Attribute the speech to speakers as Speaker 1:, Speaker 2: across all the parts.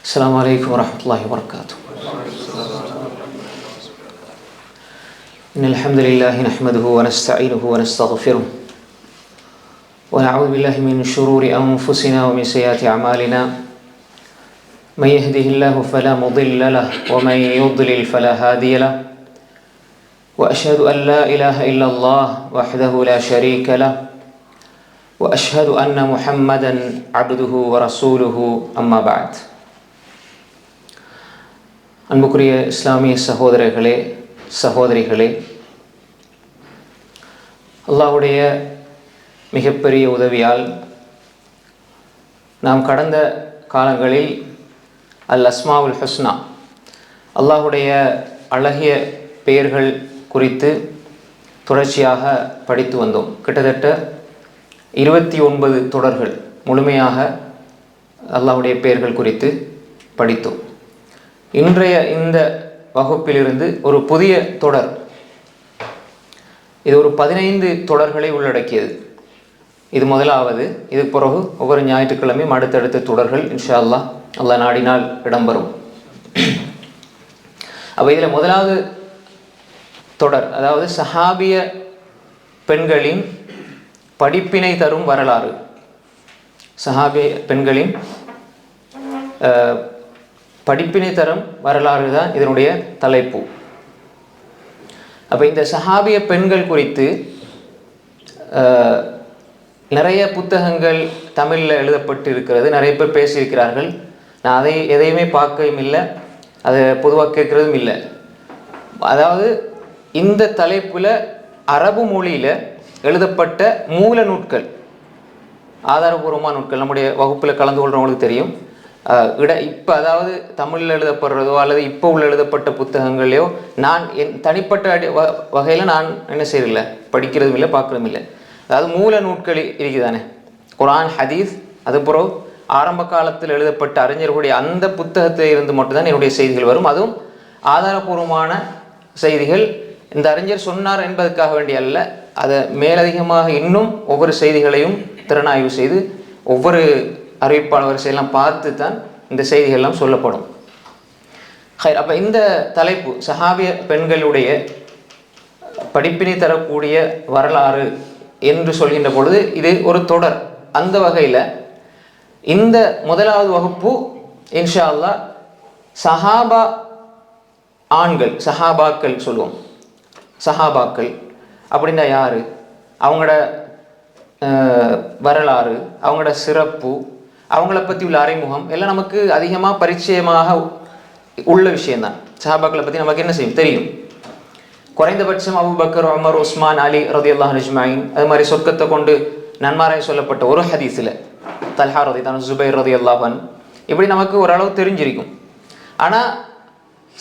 Speaker 1: السلام عليكم ورحمة الله وبركاته. إن الحمد لله نحمده ونستعينه ونستغفره ونعوذ بالله من شرور أنفسنا ومن سيئات أعمالنا. من يهده الله فلا مضل له ومن يضلل فلا هادي له. وأشهد أن لا إله إلا الله وحده لا شريك له. وأشهد أن محمدا عبده ورسوله. أما بعد. அன்புக்குரிய இஸ்லாமிய சகோதரர்களே சகோதரிகளே, அல்லாஹ்வுடைய மிகப்பெரிய உதவியால் நாம் கடந்த காலங்களில் அல் அஸ்மாவுல் ஹுஸ்னா, அல்லாஹ்வுடைய அழகிய பெயர்கள் குறித்து தொடர்ச்சியாக படித்து வந்தோம். கிட்டத்தட்ட 29 தொடர்கள் முழுமையாக அல்லாஹ்வுடைய பெயர்கள் குறித்து படித்தோம். இன்றைய இந்த வகுப்பிலிருந்து ஒரு புதிய தொடர், இது ஒரு 15 தொடர்களை உள்ளடக்கியது. இது முதலாவது. இதுக்கு பிறகு ஒவ்வொரு ஞாயிற்றுக்கிழமையும் அடுத்தடுத்த தொடர்கள் இன்ஷா அல்லாஹ் அல்லாஹ் நாடினால் இடம்பெறும். அப்போ இதில் முதலாவது தொடர், அதாவது சஹாபிய பெண்களின் படிப்பினை தரும் வரலாறு. சஹாபிய பெண்களின் படிப்பினை தரும் வரலாறு தான் இதனுடைய தலைப்பு. அப்போ இந்த சஹாபிய பெண்கள் குறித்து நிறைய புத்தகங்கள் தமிழில் எழுதப்பட்டு இருக்கிறது. நிறைய பேர் பேசியிருக்கிறார்கள். நான் எதையுமே பார்க்கவும் இல்லை, அதை பொதுவாக கேட்குறதும் இல்லை. அதாவது இந்த தலைப்பில் அரபு மொழியில் எழுதப்பட்ட மூல நூட்கள், ஆதாரபூர்வமான நூட்கள் நம்முடைய வகுப்பில் கலந்து கொள்கிறவங்களுக்கு தெரியும். இப்போ அதாவது தமிழில் எழுதப்படுறதோ அல்லது இப்போ உள்ள எழுதப்பட்ட புத்தகங்களையோ நான் என் தனிப்பட்ட வகையில் நான் என்ன செய்யறதில்லை, படிக்கிறதும் இல்லை, பார்க்குறதும் இல்லை. அதாவது மூல நூட்கள் இருக்குதானே, குர்ஆன், ஹதீஸ், அதுபுறம் ஆரம்ப காலத்தில் எழுதப்பட்ட அறிஞர்களுடைய அந்த புத்தகத்தில் இருந்து மட்டும்தான் என்னுடைய செய்திகள் வரும். அதுவும் ஆதாரபூர்வமான செய்திகள். இந்த அறிஞர் சொன்னார் என்பதற்காக வேண்டிய அல்ல, அதை மேலதிகமாக இன்னும் ஒவ்வொரு செய்திகளையும் திறனாய்வு செய்து ஒவ்வொரு அறிவிப்பாளர் வரிசையெல்லாம் பார்த்து தான் இந்த செய்திகள்லாம் சொல்லப்படும். அப்போ இந்த தலைப்பு சஹாபிய பெண்களுடைய படிப்பினை தரக்கூடிய வரலாறு என்று சொல்கின்ற பொழுது இது ஒரு தொடர். அந்த வகையில் இந்த முதலாவது வகுப்பு இன்ஷா அல்லாஹ் சஹாபா ஆண்கள், சஹாபாக்கள் சொல்லுவோம். சஹாபாக்கள் அப்படின்னா யாரு, அவங்களோட வரலாறு, அவங்களோட சிறப்பு, அவங்கள பற்றி உள்ள அறிமுகம் எல்லாம் நமக்கு அதிகமாக பரிச்சயமாக உள்ள விஷயம்தான். சஹாபாக்களை பற்றி நமக்கு என்ன செய்யும் தெரியும். குறைந்தபட்சம் அபூபக்கர், உமர், உஸ்மான், அலி ரலியல்லாஹு அஜ்மஈன், அது மாதிரி சொர்க்கத்தை கொண்டு நன்மாராய் சொல்லப்பட்ட ஒரு ஹதீஸில் தல்ஹா ரலியல்லாஹு, ஜுபைர் ரலியல்லாஹு அன்ஹு, இப்படி நமக்கு ஓரளவு தெரிஞ்சிருக்கும். ஆனால்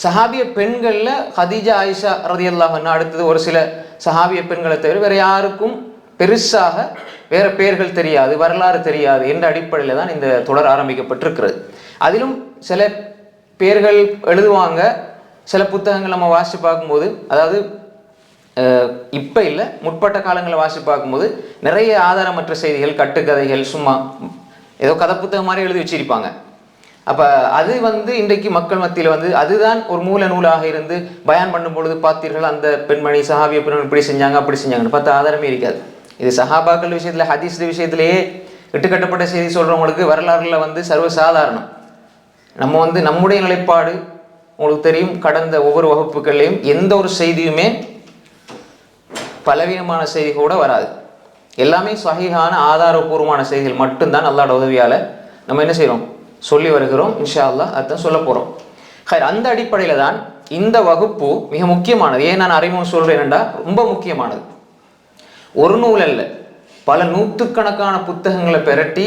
Speaker 1: சஹாபிய பெண்களில் ஹதீஜா, ஆயிஷா ரலியல்லாஹு அன்ஹா, அடுத்தது ஒரு சில சஹாபிய பெண்களை தவிர வேறு யாருக்கும் பெருசாக வேறு பெயர்கள் தெரியாது, வரலாறு தெரியாது என்ற அடிப்படையில் தான் இந்த தொடர் ஆரம்பிக்கப்பட்டிருக்கிறது. அதிலும் சில பெயர்கள் எழுதுவாங்க, சில புத்தகங்கள் நம்ம வாசித்து பார்க்கும்போது, அதாவது இப்போ இல்லை முற்பட்ட காலங்களில் வாசித்து பார்க்கும்போது நிறைய ஆதாரமற்ற செய்திகள், கட்டுக்கதைகள், சும்மா ஏதோ கதை புத்தகம் மாதிரி எழுதி வச்சிருப்பாங்க. அப்போ அது இன்றைக்கு மக்கள் மத்தியில் அதுதான் ஒரு மூல நூலாக இருந்து பயான் பண்ணும் பொழுது பார்த்தீர்கள் அந்த பெண்மணி சஹாபிய பெண்மணி இப்படி செஞ்சாங்க அப்படி செஞ்சாங்கன்னு பார்த்தா ஆதாரமே இருக்காது. இது சஹாபாக்கள் விஷயத்தில், ஹதீஸ் விஷயத்திலேயே இட்டுக்கட்டப்பட்ட செய்தி சொல்கிறவங்களுக்கு வரலாறுல சர்வசாதாரணம். நம்ம நம்முடைய நிலைப்பாடு உங்களுக்கு தெரியும். கடந்த ஒவ்வொரு வகுப்புகள்லையும் எந்த ஒரு செய்தியுமே பலவீனமான செய்திகளோட வராது. எல்லாமே சஹீஹான ஆதாரபூர்வமான செய்திகள் மட்டும்தான் அல்லாஹ்வோட உதவியால் நம்ம என்ன செய்கிறோம், சொல்லி வருகிறோம். இன்ஷா அல்லாஹ் அதான் சொல்ல போகிறோம். அந்த அடிப்படையில் தான் இந்த வகுப்பு மிக முக்கியமானது. ஏன் நான் அறிமுகம் சொல்கிறேன்டா, ரொம்ப முக்கியமானது. ஒரு நூல் அல்ல, பல நூற்றுக்கணக்கான புத்தகங்களை பெரட்டி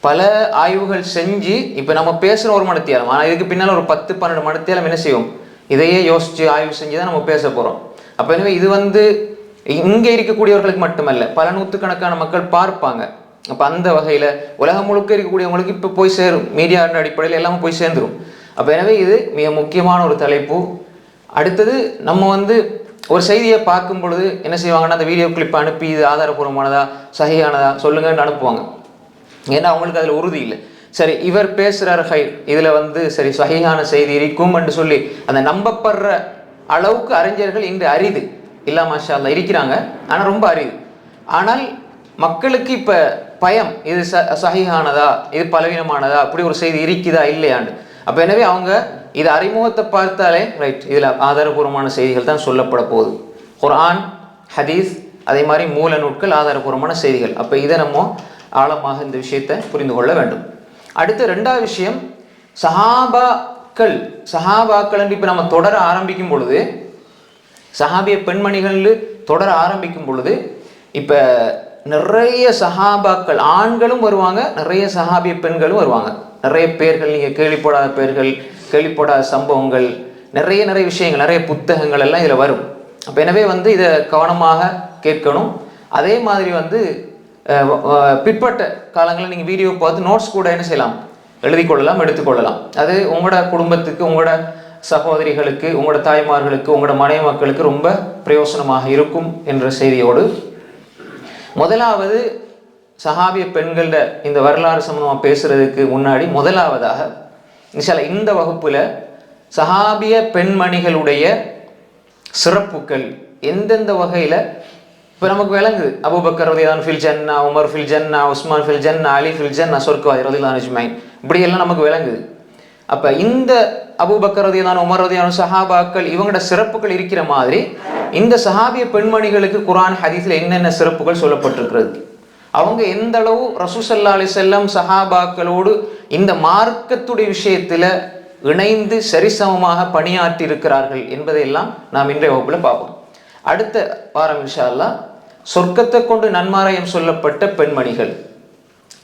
Speaker 1: பல ஆய்வுகள் செஞ்சு இப்போ நம்ம பேசுகிற ஒரு மணித்தியாலம், ஆனால் இதுக்கு பின்னால் ஒரு 10-12 மணித்தியாலம் என்ன செய்வோம், இதையே யோசித்து ஆய்வு செஞ்சு தான் நம்ம பேச போகிறோம். அப்போ எனவே இது இங்கே இருக்கக்கூடியவர்களுக்கு மட்டுமல்ல, பல நூற்றுக்கணக்கான மக்கள் பார்ப்பாங்க. அப்போ அந்த வகையில் உலகம் முழுக்க இருக்கக்கூடியவங்களுக்கு இப்போ போய் சேரும், மீடியா அடிப்படையில் எல்லாமே போய் சேர்ந்துடும். அப்போ எனவே இது மிக முக்கியமான ஒரு தலைப்பு. அடுத்தது நம்ம ஒரு செய்தியை பார்க்கும் பொழுது என்ன செய்வாங்கன்னா, அந்த வீடியோ கிளிப் அனுப்பி இது ஆதாரபூர்வமானதா சஹீஹானதா சொல்லுங்கன்னு அனுப்புவாங்க. ஏன்னா அவங்களுக்கு அதில் உறுதி இல்லை. சரி இவர் பேசுகிறார் இதில் வந்து சரி சஹீஹான செய்தி இருக்கும் என்று சொல்லி அந்த நம்பப்படுற அளவுக்கு அறிஞர்கள் இன்று அரிது இல்லா மாஷா அல்லாஹ் இருக்கிறாங்க, ஆனால் ரொம்ப அரிது. ஆனால் மக்களுக்கு இப்போ பயம், இது சஹீஹானதா இது பலவீனமானதா, அப்படி ஒரு செய்தி இருக்குதா இல்லையாண்டு. அப்போ எனவே அவங்க இது அறிமுகத்தை பார்த்தாலே ரைட் இதில் ஆதாரபூர்வமான செய்திகள் தான் சொல்லப்பட போகுது. குர்ஆன், ஹதீஸ், அதே மாதிரி மூல நூட்கள், ஆதாரபூர்வமான செய்திகள். அப்போ இதை நம்ம ஆழமாக இந்த விஷயத்தை புரிந்து கொள்ள வேண்டும். அடுத்த ரெண்டாவது விஷயம், சஹாபாக்கள் என்று இப்போ நம்ம தொடர ஆரம்பிக்கும் பொழுது, சஹாபிய பெண்மணிகள் தொடர ஆரம்பிக்கும் பொழுது இப்போ நிறைய சஹாபாக்கள் ஆண்களும் வருவாங்க, நிறைய சஹாபிய பெண்களும் வருவாங்க. நிறைய பேர்கள், நீங்கள் கேள்விப்படாத பேர்கள், கேள்விப்படாத சம்பவங்கள், நிறைய விஷயங்கள், நிறைய புத்தகங்கள் எல்லாம் இதில் வரும். அப்போ எனவே வந்து இதை கவனமாக கேட்கணும். அதே மாதிரி வந்து பிற்பட்ட காலங்களில் நீங்கள் வீடியோ பார்த்து நோட்ஸ் கூட என்ன செய்யலாம், எழுதி கொள்ளலாம், எடுத்துக்கொள்ளலாம். அது உங்களோட குடும்பத்துக்கு, உங்களோட சகோதரிகளுக்கு, உங்களோட தாய்மார்களுக்கு, உங்களோட மனைவி மக்களுக்கு ரொம்ப பிரயோசனமாக இருக்கும் என்ற செய்தியோடு, முதலாவது சஹாபிய பெண்களோட இந்த வரலாறு சம்பந்தமாக பேசுறதுக்கு முன்னாடி முதலாவதாக இன்ஷால்லா இந்த வகுப்புல சஹாபிய பெண்மணிகளுடைய சிறப்புகள் எந்தெந்த வகையில் இப்போ நமக்கு விளங்குது. அபூபக்கர் ரலியல்லாஹு ஃபில் ஜன்னா, உமர் ஃபில் ஜன்னா, உஸ்மான் ஃபில் ஜன்னா, அலி ஃபில் ஜன்னா, சொர்க்கவாதி ரலியல்லாஹு அஜ்மைன், இப்படியெல்லாம் நமக்கு விளங்குது. அப்போ இந்த அபூபக்கர் ரலியல்லாஹு, உமர் ரலியல்லாஹு சஹாபாக்கள் இவங்களோட சிறப்புகள் இருக்கிற மாதிரி இந்த சஹாபிய பெண்மணிகளுக்கு குர்ஆன் ஹதீஸில் என்னென்ன சிறப்புகள் சொல்லப்பட்டிருக்கிறது, அவங்க எந்த அளவு ரசூல் ஸல்லல்லாஹு அலைஹி வஸல்லம் சஹாபாக்களோடு இந்த மார்க்கத்துடைய விஷயத்தில் இணைந்து சரிசமமாக பணியாற்றி இருக்கிறார்கள் என்பதையெல்லாம் நாம் இன்றைய வகுப்பில் பார்ப்போம். அடுத்த வாரம் இன்ஷா அல்லாஹ் சொர்க்கத்தை கொண்டு நன்மாராயம் சொல்லப்பட்ட பெண்மணிகள்.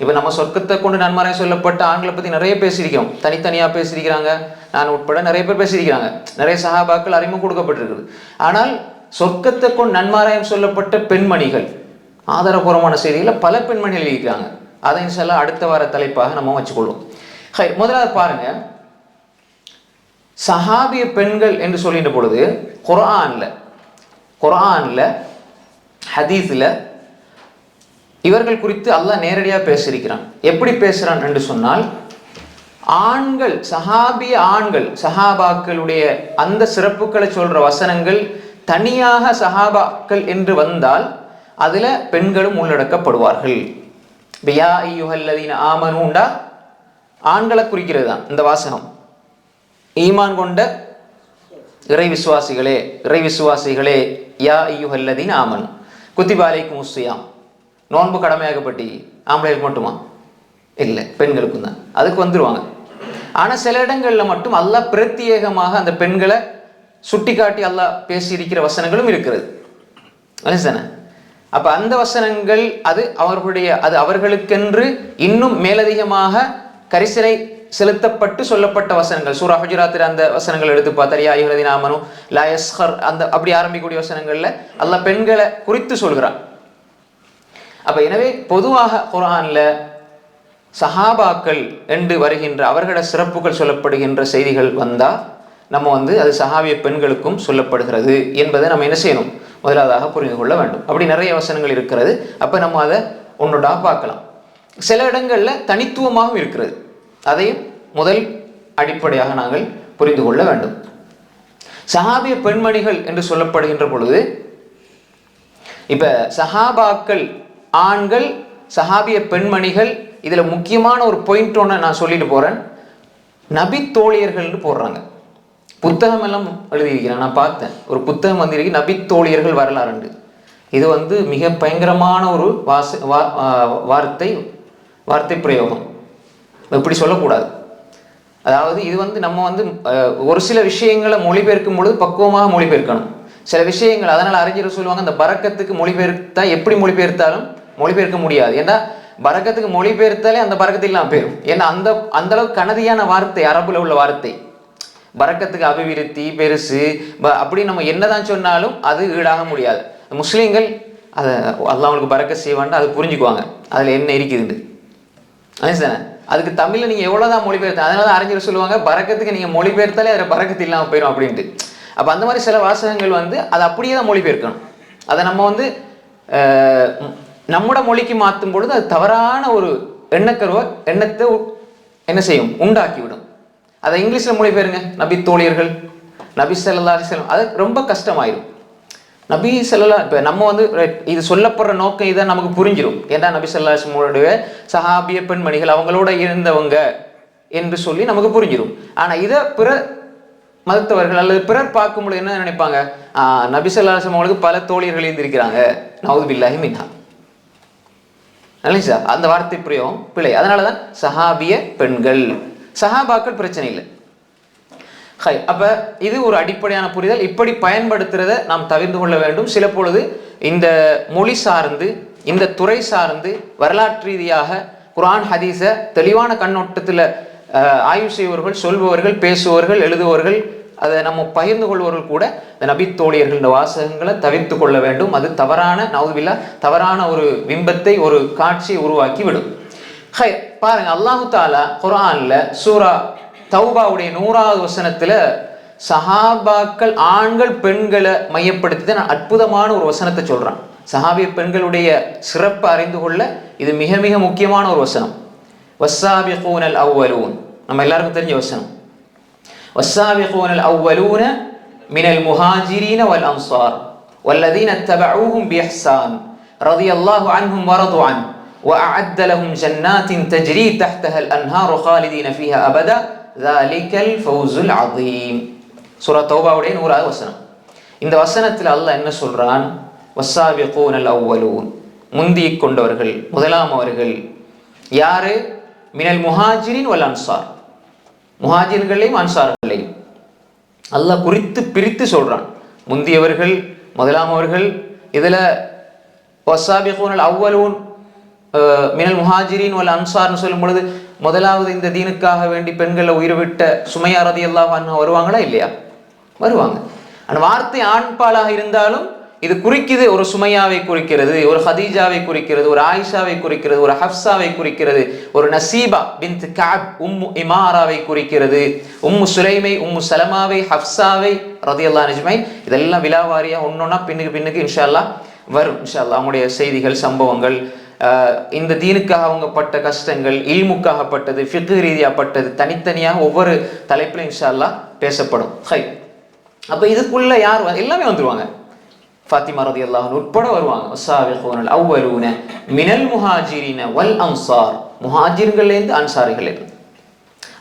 Speaker 1: இப்போ நம்ம சொர்க்கத்தை கொண்டு நன்மாராயம் சொல்லப்பட்ட ஆண்களை பற்றி நிறைய பேசியிருக்கிறோம், தனித்தனியாக பேசியிருக்கிறாங்க, நான் உட்பட நிறைய பேர் பேசியிருக்கிறாங்க, நிறைய சஹாபாக்கள் அறிமுகம் கொடுக்கப்பட்டிருக்குது. ஆனால் சொர்க்கத்தை கொண்டு நன்மாராயம் சொல்லப்பட்ட பெண்மணிகள், ஆதாரபூர்வமான செய்திகளை பல பெண்மணிகள் இருக்கிறாங்க. அதை இன்ஷா அல்லாஹ் அடுத்த வார தலைப்பாக நம்ம வச்சுக்கொள்வோம். முதலாவது பாருங்க, சஹாபிய பெண்கள் என்று சொல்லின்ற பொழுது குர்ஆன்ல ஹதீஸில் இவர்கள் குறித்து அல்லாஹ் நேரடியாக பேசியிருக்கிறான். எப்படி பேசுகிறான் என்று சொன்னால், ஆண்கள், சஹாபிய ஆண்கள், சஹாபாக்களுடைய அந்த சிறப்புகளை சொல்கிற வசனங்கள் தனியாக சஹாபாக்கள் என்று வந்தால் அதில் பெண்களும் உள்ளடக்கப்படுவார்கள். யா அய்யுஹல்லதீன ஆமனூண்டா ஆண்களை குறிக்கிறது தான் இந்த வாசகம். ஈமான் கொண்ட இறை விசுவாசிகளே யா அய்யுஹல்லதீன ஆமனு குத்திப அலைக்குமுஸ் ஸியாம், நோன்பு கடமையாகப்பட்டி. ஆம்பளைகளுக்கு மட்டுமா? இல்லை, பெண்களுக்கும் தான். அதுக்கு வந்துடுவாங்க. ஆனால் சில இடங்களில் மட்டும் அல்லாஹ் பிரத்யேகமாக அந்த பெண்களை சுட்டி காட்டி அல்லாஹ் பேசியிருக்கிற வசனங்களும் இருக்கிறது. தானே? அப்போ அந்த வசனங்கள் அது அவர்களுக்கென்று இன்னும் மேலதிகமாக கரிசனை செலுத்தப்பட்டு சொல்லப்பட்ட வசனங்கள். சூரா ஹுஜராத்தில் அந்த வசனங்கள் எடுத்து பார்த்தால் யா அய்யுஹல்லதீன ஆமனு லா யஸ்ஹர், அந்த அப்படி ஆரம்பிக்கக்கூடிய வசனங்கள்ல அல்லாஹ் பெண்களை குறித்து சொல்கிறான். அப்ப எனவே பொதுவாக குர்ஆன்ல சஹாபாக்கள் என்று வருகின்ற அவர்களோட சிறப்புகள் சொல்லப்படுகின்ற செய்திகள் வந்தா நம்ம வந்து அது சஹாபிய பெண்களுக்கும் சொல்லப்படுகிறது என்பதை நம்ம என்ன செய்யணும், முதலாவதாக புரிந்து கொள்ள வேண்டும். அப்படி நிறைய வசனங்கள் இருக்கிறது. அப்ப நம்ம அதை ஒன்னொன்றா பார்க்கலாம். சில இடங்கள்ல தனித்துவமாகவும் இருக்கிறது, அதையும் முதல் அடிப்படையாக நாங்கள் புரிந்து கொள்ள வேண்டும். சஹாபிய பெண்மணிகள் என்று சொல்லப்படுகின்ற பொழுது இப்ப சஹாபாக்கள் ஆண்கள், சஹாபிய பெண்மணிகள், இதுல முக்கியமான ஒரு பாயிண்ட் ஒன்று நான் சொல்லிட்டு போறேன். நபி தோழியர்கள்னு போடுறாங்க, புத்தகம் எல்லாம் எழுதியிருக்கிறேன். நான் பார்த்தேன், ஒரு புத்தகம் வந்திருக்கு, நபி தோழியர்கள் வரலாறு. இது வந்து மிக பயங்கரமான ஒரு வார்த்தை பிரயோகம். இப்படி சொல்லக்கூடாது. அதாவது இது வந்து நம்ம வந்து ஒரு சில விஷயங்களை மொழிபெயர்க்கும் பொழுது பக்குவமாக மொழிபெயர்க்கணும். சில விஷயங்கள் அதனால் அறிஞர் சொல்லுவாங்க, அந்த பரக்கத்துக்கு மொழிபெயர்த்தா எப்படி மொழிபெயர்த்தாலும் மொழிபெயர்க்க முடியாது. ஏன்னா பரக்கத்துக்கு மொழிபெயர்த்தாலே அந்த பரக்கத்து இல்லாமல் போயிடும். ஏன்னா அந்த அளவுக்கு கனதியான வார்த்தை, அரபுல உள்ள வார்த்தை. பரக்கத்துக்கு அபிவிருத்தி பெருசு அப்படி நம்ம என்னதான் சொன்னாலும் அது ஈடாக முடியாது. முஸ்லீம்கள் அதை அல்லாஹ்வுக்கு பரக்க செய்வான்ட்டு அதை புரிஞ்சுக்குவாங்க, அதில் என்ன இருக்குதுண்டு. அதுதானே? அதுக்கு தமிழில் நீங்கள் எவ்வளோதான் மொழிபெயர்த்த, அதனால தான் அறிஞர் சொல்லுவாங்க பரக்கத்துக்கு நீங்கள் மொழிபெயர்த்தாலே அதில் பரக்கத்து இல்லாமல் போயிடும் அப்படின்ட்டு. அப்போ அந்த மாதிரி சில வாசகங்கள் வந்து அதை அப்படியே தான் மொழிபெயர்க்கணும். அதை நம்ம வந்து நம்மோட மொழிக்கு மாற்றும் பொழுது அது தவறான ஒரு எண்ணத்தை என்ன செய்யும், உண்டாக்கிவிடும். அதை இங்கிலீஷ்ல மொழிபெயருங்க, நபி தோழியர்கள், நபி ஸல்லல்லாஹு அலைஹி வஸல்லம். அது ரொம்ப கஷ்டமாயிடும். நபி ஸல்லல்லாஹு, இப்போ நம்ம வந்து இது சொல்லப்படுற நோக்கம் இதை நமக்கு புரிஞ்சிடும். ஏன்னா நபி ஸல்லல்லாஹு அலைஹி வஸல்லம் சஹாபிய பெண்மணிகள் அவங்களோட இருந்தவங்க என்று சொல்லி நமக்கு புரிஞ்சிடும். ஆனா இதை பிற மதத்தவர்கள் அல்லது பிறர் பார்க்கும்போது என்ன நினைப்பாங்க, நபி ஸல்லல்லாஹு அலைஹி வஸல்லம் அவங்களுக்கு பல தோழியர்கள் இருந்திருக்கிறாங்க, நவுது பில்லாஹி மின்ஹா. சார் அந்த வார்த்தை பிரயோகம் பிழை. அதனாலதான் சஹாபிய பெண்கள், சஹாபாக்கள் பிரச்சனை இல்லை. அப்ப இது ஒரு அடிப்படையான புரிதல். இப்படி பயன்படுத்துறதை நாம் தவிர்த்து கொள்ள வேண்டும். சில பொழுது இந்த மொழி சார்ந்து, இந்த துறை சார்ந்து, வரலாற்று ரீதியாக குர்ஆன் ஹதீஸை தெளிவான கண்ணோட்டத்தில் ஆய்வு செய்பவர்கள், சொல்பவர்கள், பேசுபவர்கள், எழுதுபவர்கள், அதை நம்ம பகிர்ந்து கொள்பவர்கள் கூட இந்த நபி தோழியர்கள் இந்த வாசகங்களை தவிர்த்து கொள்ள வேண்டும். அது தவறான, நவுதுபில்லா, தவறான ஒரு பிம்பத்தை, ஒரு காட்சியை உருவாக்கி விடும். பாருங்க, அல்லாஹு தாலா குர்ஆன்ல சூரா தௌபாவுடைய 100வது வசனத்துல சஹாபாக்கள் ஆண்கள் பெண்களை மையப்படுத்தி தான் அற்புதமான ஒரு வசனத்தை சொல்றான். சஹாபிய பெண்களுடைய சிறப்பு அறிந்து கொள்ள இது மிக மிக முக்கியமான ஒரு வசனம். வஸ்ஸாபிகூனல் அவ்வலூன், நம்ம எல்லாருக்கும் தெரிஞ்ச வசனம். வஸ்ஸாபிகூனல் அவ்வலூன மினல் முஹாஜிரீன வல் அன்சார் வல்லதீன தபஊஹும் பிஇஹ்சான் ரலியல்லாஹு அன்ஹும் வரது அன்ஹு وأعد لهم جنات تجري تحتها الأنهار خالدين فيها أبدا ذلك الفوز العظيم. சூரா தௌபாவுடைய 100வது வசனம். இந்த வசனத்தில் அல்லாஹ் என்ன சொல்றான்? வஸ்ஸாபிகூனல் அவ்வலூன், முந்திக் கொண்டவர்கள், முதலாம் அவர்கள் யாரு? மினல் முஹாஜிரின் வல் அன்சார், முஹாஜிர்களையும் அன்சார்களையும் அல்லாஹ் குறித்து பிரித்து சொல்றான். முந்தியவர்கள், முதலாம் அவர்கள். இதுல வஸ்ஸாபிகூனல் அவ்வலூன் மினல் முஹாஜிரின் வல் அன்சார்னு சொல்லும் பொழுது முதலாவது இந்த தீனுக்காக வேண்டி பெண்களை உயிர்விட்ட சுமையா ரலியல்லாஹு அன்ஹா வருவாங்களா இல்லையா? வருவாங்க. அந்த வார்த்தை ஆண்பாலாக இருந்தாலும் இது குறிக்குது, ஒரு சுமையாவை குறிக்கிறது, ஒரு ஹதீஜாவை குறிக்கிறது, ஒரு ஆயிஷாவை குறிக்கிறது, ஒரு ஹப்சாவை குறிக்கிறது, ஒரு நசீபா பின்த் கஅப் உம்மு இமாராவை குறிக்கிறது, உம்மு சுலைமை, உம்மு சலமாவை, ஹப்சாவை ரலியல்லாஹு அன்ஹுமை. இதெல்லாம் விலாவாரியா ஒன்னொன்னா பின்னுக்கு இன்ஷா அல்லாஹ் வரும். இன்ஷா அல்லாஹ் அவங்களுடைய செய்திகள், சம்பவங்கள், இந்த தீனுக்காக அவங்க பட்ட கஷ்டங்கள், இல்முக்காகப்பட்டது, ஃபிக்ஹ் ரீதியாகப்பட்டது, தனித்தனியாக ஒவ்வொரு தலைப்பிலும் இன்ஷா அல்லாஹ் பேசப்படும். அப்ப இதுக்குள்ள யார் எல்லாமே வந்துருவாங்க. ஃபாத்திமா ரலியல்லாஹு அன்ஹா உட்பட வருவாங்க. வஸ்ஸாபிகூனல் அவ்வலூன மினல் முஹாஜிரின வல் அன்சார், முஹாஜிர்கள்லேருந்து அன்சாரிகள்.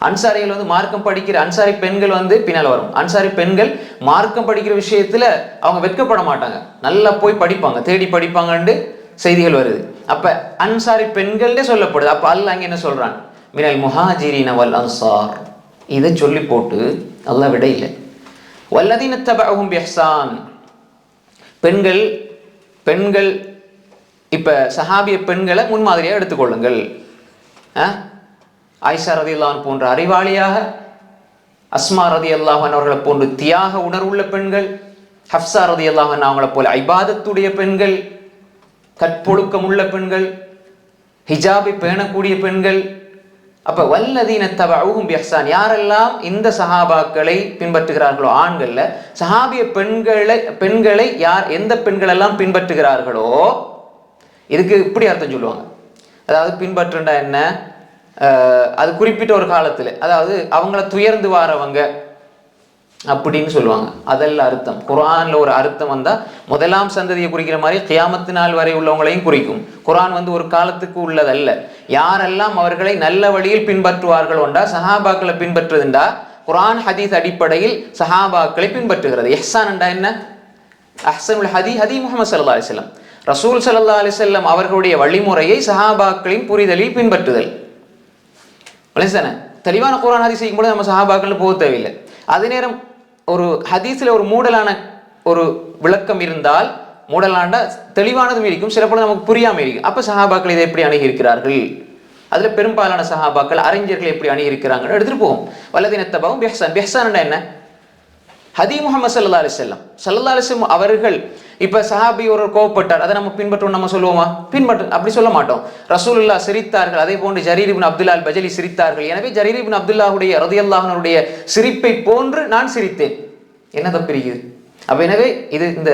Speaker 1: அன்சாரிகள் வந்து மார்க்கம் படிக்கிற அன்சாரி பெண்கள் வந்து பின்னால் வரும். அன்சாரி பெண்கள் மார்க்கம் படிக்கிற விஷயத்துல அவங்க வெட்கப்பட மாட்டாங்க, நல்லா போய் படிப்பாங்க, தேடி படிப்பாங்கன்னு செய்திகள் வருது. அப்ப அன்சாரி பெண்கள்டே சொல்லப்படுது. அப்ப அல்லாஹ் அங்க என்ன சொல்றான்? மினல் முஹாஜிரின வல் அன்சார். இதை சொல்லி போட்டு அல்லாஹ் விட இல்லை. வல்லதீன தபஊஹும் பிஇஹ்சான், பெண்கள் இப்ப சஹாபிய பெண்களை முன்மாதிரியாக எடுத்துக்கொள்ளுங்கள். ஆயிஷா ரலியல்லாஹு அன்ஹா போன்ற அறிவாளியாக, அஸ்மா ரலியல்லாஹு அன்ஹா அவர்களை போன்று தியாக உணர்வுள்ள பெண்கள், ஹப்ஸா ரலியல்லாஹு அன்ஹா அவங்களை போல இபாதத்துடைய பெண்கள், கற்பொழுக்கம் உள்ள பெண்கள், ஹிஜாபை பேணக்கூடிய பெண்கள். அப்ப வல்லதீன தபஊஹும் பிஇஹ்சான், யாரெல்லாம் இந்த சஹாபாக்களை பின்பற்றுகிறார்களோ, ஆண்கள்ல சஹாபிய பெண்களை யார், எந்த பெண்கள் எல்லாம் பின்பற்றுகிறார்களோ, இதுக்கு இப்படி அர்த்தம் சொல்லுவாங்க. அதாவது பின்பற்றுண்டா என்ன, அது குறிப்பிட்ட ஒரு காலத்துல, அதாவது அவங்கள துயர்ந்து வாரவங்க அப்படின்னு சொல்லுவாங்க. அதெல்லாம் அர்த்தம். குர்ஆன்ல ஒரு அர்த்தம் வந்தா முதலாம் சந்ததியை குறிக்கிற மாதிரி கியாமத்து நாள் வரை உள்ளவங்களையும் குறிக்கும். குர்ஆன் வந்து ஒரு காலத்துக்கு உள்ளதல்ல. யாரெல்லாம் அவர்களை நல்ல வழியில் பின்பற்றுவார்களோண்டா, சஹாபாக்களை பின்பற்றுதுண்டா குர்ஆன் ஹதீஸ் அடிப்படையில் சஹாபாக்களை பின்பற்றுகிறது. இஹ்சான் என்றா என்ன? அஹ்சனுல் ஹதி முஹம்மது ஸல்லல்லாஹு அலைஹி வஸல்லம், ரசூல் ஸல்லல்லாஹு அலைஹி வஸல்லம் அவர்களுடைய வழிமுறையை சஹாபாக்களின் புரிதலில் பின்பற்றுதல். தெளிவான குர்ஆன் ஹதீஸ் செய்யும் போது நம்ம சஹாபாக்கள் போக தேவையில்லை. அதே நேரம் ஒரு ஹதீஸ்ல ஒரு மூடலான ஒரு விளக்கம் இருந்தால், மூடலாண்டா தெளிவானதும் இருக்கும், சில பொழுது நமக்கு புரியாம இருக்கும். அப்ப சஹாபாக்கள் இதை எப்படி அணுகி இருக்கிறார்கள், அதுல பெரும்பாலான சஹாபாக்கள் அறிஞர்கள் எப்படி அணுகி இருக்கிறாங்கன்னு எடுத்துட்டு போகும். வல்லதீன தபஊஹும் பிஇஹ்சான். பிஇஹ்சான் என்ன? ஹதி முஹம்மது ஸல்லல்லாஹு அலைஹி வஸல்லம் அவர்கள். இப்ப சஹாபி ஒரு கோவப்பட்டார், அதை நம்ம பின்பற்றோம், நம்ம சொல்லுவோமா? அப்படி சொல்ல மாட்டோம். ரசூலுல்லாஹ் சிரித்தார்கள், அதே போன்று ஜரீர் இப்னு அப்துல்லா அல் பஜலி சிரித்தார்கள், எனவே ஜரீர் இப்னு அப்துல்லாஹுடைய ரலியல்லாஹு அன்ஹுடைய சிரிப்பை போன்று நான் சிரித்தேன். என்ன தப்பு இருக்குது? அப்ப எனவே இது இந்த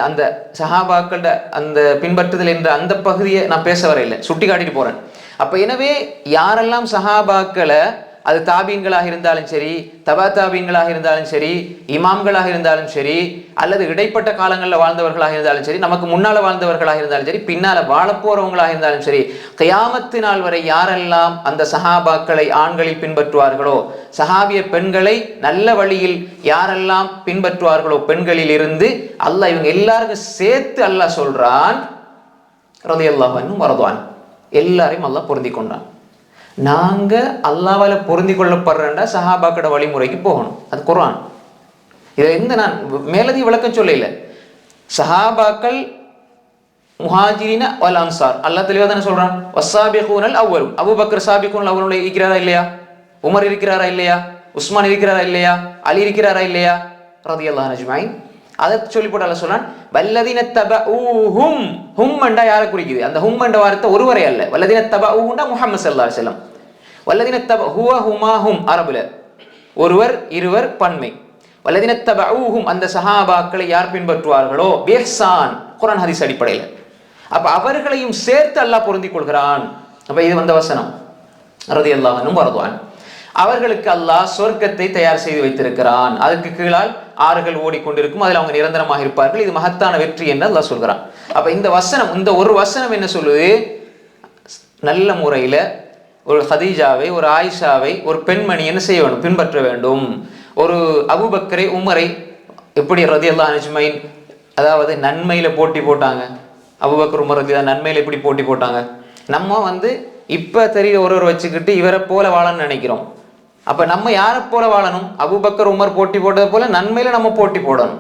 Speaker 1: அந்த சஹாபாக்களோட அந்த பின்பற்றுதல் என்ற அந்த பகுதியை நான் பேச வரையில்லை, சுட்டி காட்டிட்டு போறேன். அப்ப எனவே யாரெல்லாம் சஹாபாக்களை, அது தாபீன்களாக இருந்தாலும் சரி, தபா தாபீன்களாக இருந்தாலும் சரி, இமாம்களாக இருந்தாலும் சரி, அல்லது இடைப்பட்ட காலங்களில் வாழ்ந்தவர்களாக இருந்தாலும் சரி, நமக்கு முன்னால வாழ்ந்தவர்களாக இருந்தாலும் சரி, பின்னால வாழப்போறவங்களாக இருந்தாலும் சரி, கியாமத்து நாள் வரை யாரெல்லாம் அந்த சஹாபாக்களை ஆண்களில் பின்பற்றுவார்களோ, சஹாபிய பெண்களை நல்ல வழியில் யாரெல்லாம் பின்பற்றுவார்களோ பெண்களில் இருந்து, அல்லாஹ் இவங்க எல்லாருக்கும் சேர்த்து அல்லாஹ் சொல்றான், ரலியல்லாஹு அன்ஹு வரதுவான், எல்லாரையும் அல்லாஹ் பொருந்தி கொண்டான். நாங்க அல்லாஹ்வால பொருந்தி கொள்ளப்படுறா சஹாபாக்கோட வழிமுறைக்கு போகணும். அது குர்ஆன். இதை எந்த நான் மேலதி விளக்கம் சொல்லல. சஹாபாக்கள் முஹாஜிரின வல் அன்சார் அல்லாஹ் தெளிவா தானே சொல்றான். வஸ்ஸாபிகூனல் அவ்வல், அபூபக்கர் சாபிகூனல் அவ்வல் இருக்கிறாரா இல்லையா? உமர் இருக்கிறாரா இல்லையா? உஸ்மான் இருக்கிறாரா இல்லையா? அலி இருக்கிறாரா இல்லையா? ரலியல்லாஹு அஜ்மஈன். அதை சொல்லி போட்டு அல்லாஹ் சொல்றான், வல்லதீன தபஊஹும். ஹும் என்றா யாரை குறிக்குது? அந்த ஹும் என்ற வார்த்தை ஒருவரை அல்ல. வல்லதீன தபஊஹுண்டா முஹம்மது ஸல்லல்லாஹு அலைஹி வஸல்லம். வல்லதீன தப ஹுவ ஹுமா ஹும் அரபுல ஒருவர் இருவர் பன்மை. வல்லதீன தபஊஹும் அந்த சஹாபாக்களை யார் பின்பற்றுவார்களோ பிஹ்சான், குர்ஆன் ஹதீஸ் அடிப்படையில். அப்ப அவர்களையும் சேர்த்து அல்லாஹ் பொருந்திக் கொள்கிறான். அப்ப இது வந்த வசனம், ரலியல்லாஹு அன்ஹு வரதுவான். அவர்களுக்கு அல்லாஹ் சொர்க்கத்தை தயார் செய்து வைத்திருக்கிறான். அதுக்கு கீழால் ஆறுகள் ஓடிக்கொண்டிருக்கும், அதில் அவங்க நிரந்தரமாக இருப்பார்கள். இது மகத்தான வெற்றி என்று அல்லாஹ் சொல்கிறான். அப்ப இந்த வசனம், இந்த ஒரு வசனம் என்ன சொல்லுது? நல்ல முறையில ஒரு ஹதீஜாவை, ஒரு ஆயிஷாவை, ஒரு பெண்மணி என்ன செய்ய வேண்டும்? பின்பற்ற வேண்டும். ஒரு அபூபக்கரை, உமரை எப்படி ரலியல்லாஹு அஜ்மஈன், அதாவது நன்மையில போட்டி போட்டாங்க. அபூபக்கர் உமர் ரலியல்லாஹு நன்மையில எப்படி போட்டி போட்டாங்க? நம்ம இப்ப தெரிய ஒருவர் வச்சுக்கிட்டு இவரை போல வாழணும்னு நினைக்கிறோம். அப்ப நம்ம யாரை போல வாழணும்? அபூபக்கர் உமர் போட்டி போட்டது போல நன்மையில நம்ம போட்டி போடணும்.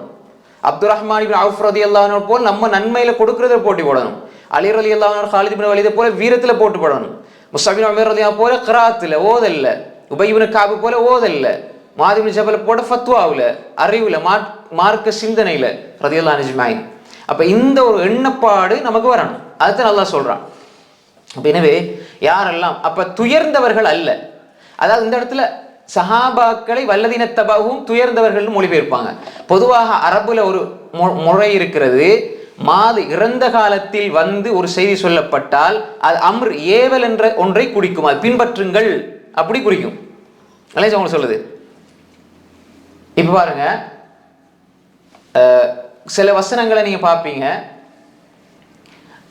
Speaker 1: அப்துல் ரஹ்மான் இப்னு அவுஃப் ரலியல்லாஹு அன்ஹு போல நம்ம நன்மையில கொடுக்கறத போட்டி போடணும். அலி ரலியல்லாஹு அன்ஹு, காலித் இப்னு வலீத் போல வீரத்துல போட்டி போடணும். முஸ்அப் இப்னு உமைர் ரலியல்லாஹு போல கிராத்துல ஓதல்ல, உபய் இப்னு கஅப் போல ஓதல்ல, முஆத் இப்னு ஜபல் போல ஃபத்வாவுல, அறிவுல, மார்க்க சிந்தனையில ரலியல்லாஹு அஜ்மஈன். அப்ப இந்த ஒரு எண்ணப்பாடு நமக்கு வரணும். அதுதான் அல்லாஹ் சொல்றான். அப்ப எனவே யாரெல்லாம் அப்ப துயர்ந்தவர்கள் அல்ல, அதாவது இந்த இடத்துல சஹாபாக்களை வல்லதீன தபஊஹும் துயர்ந்தவர்கள் மொழிபெயர்ப்பாங்க. பொதுவாக அரபுல ஒரு முறை இருக்கிறது, இறந்த காலத்தில் ஒரு செய்தி சொல்லப்பட்டால் அது அம்ர், ஏவல் என்ற ஒன்றை குறிக்கும். அது பின்பற்றுங்கள் அப்படி குறிக்கும். உங்களுக்கு சொல்லுது. இப்ப பாருங்க, சில வசனங்களை நீங்க பார்ப்பீங்க,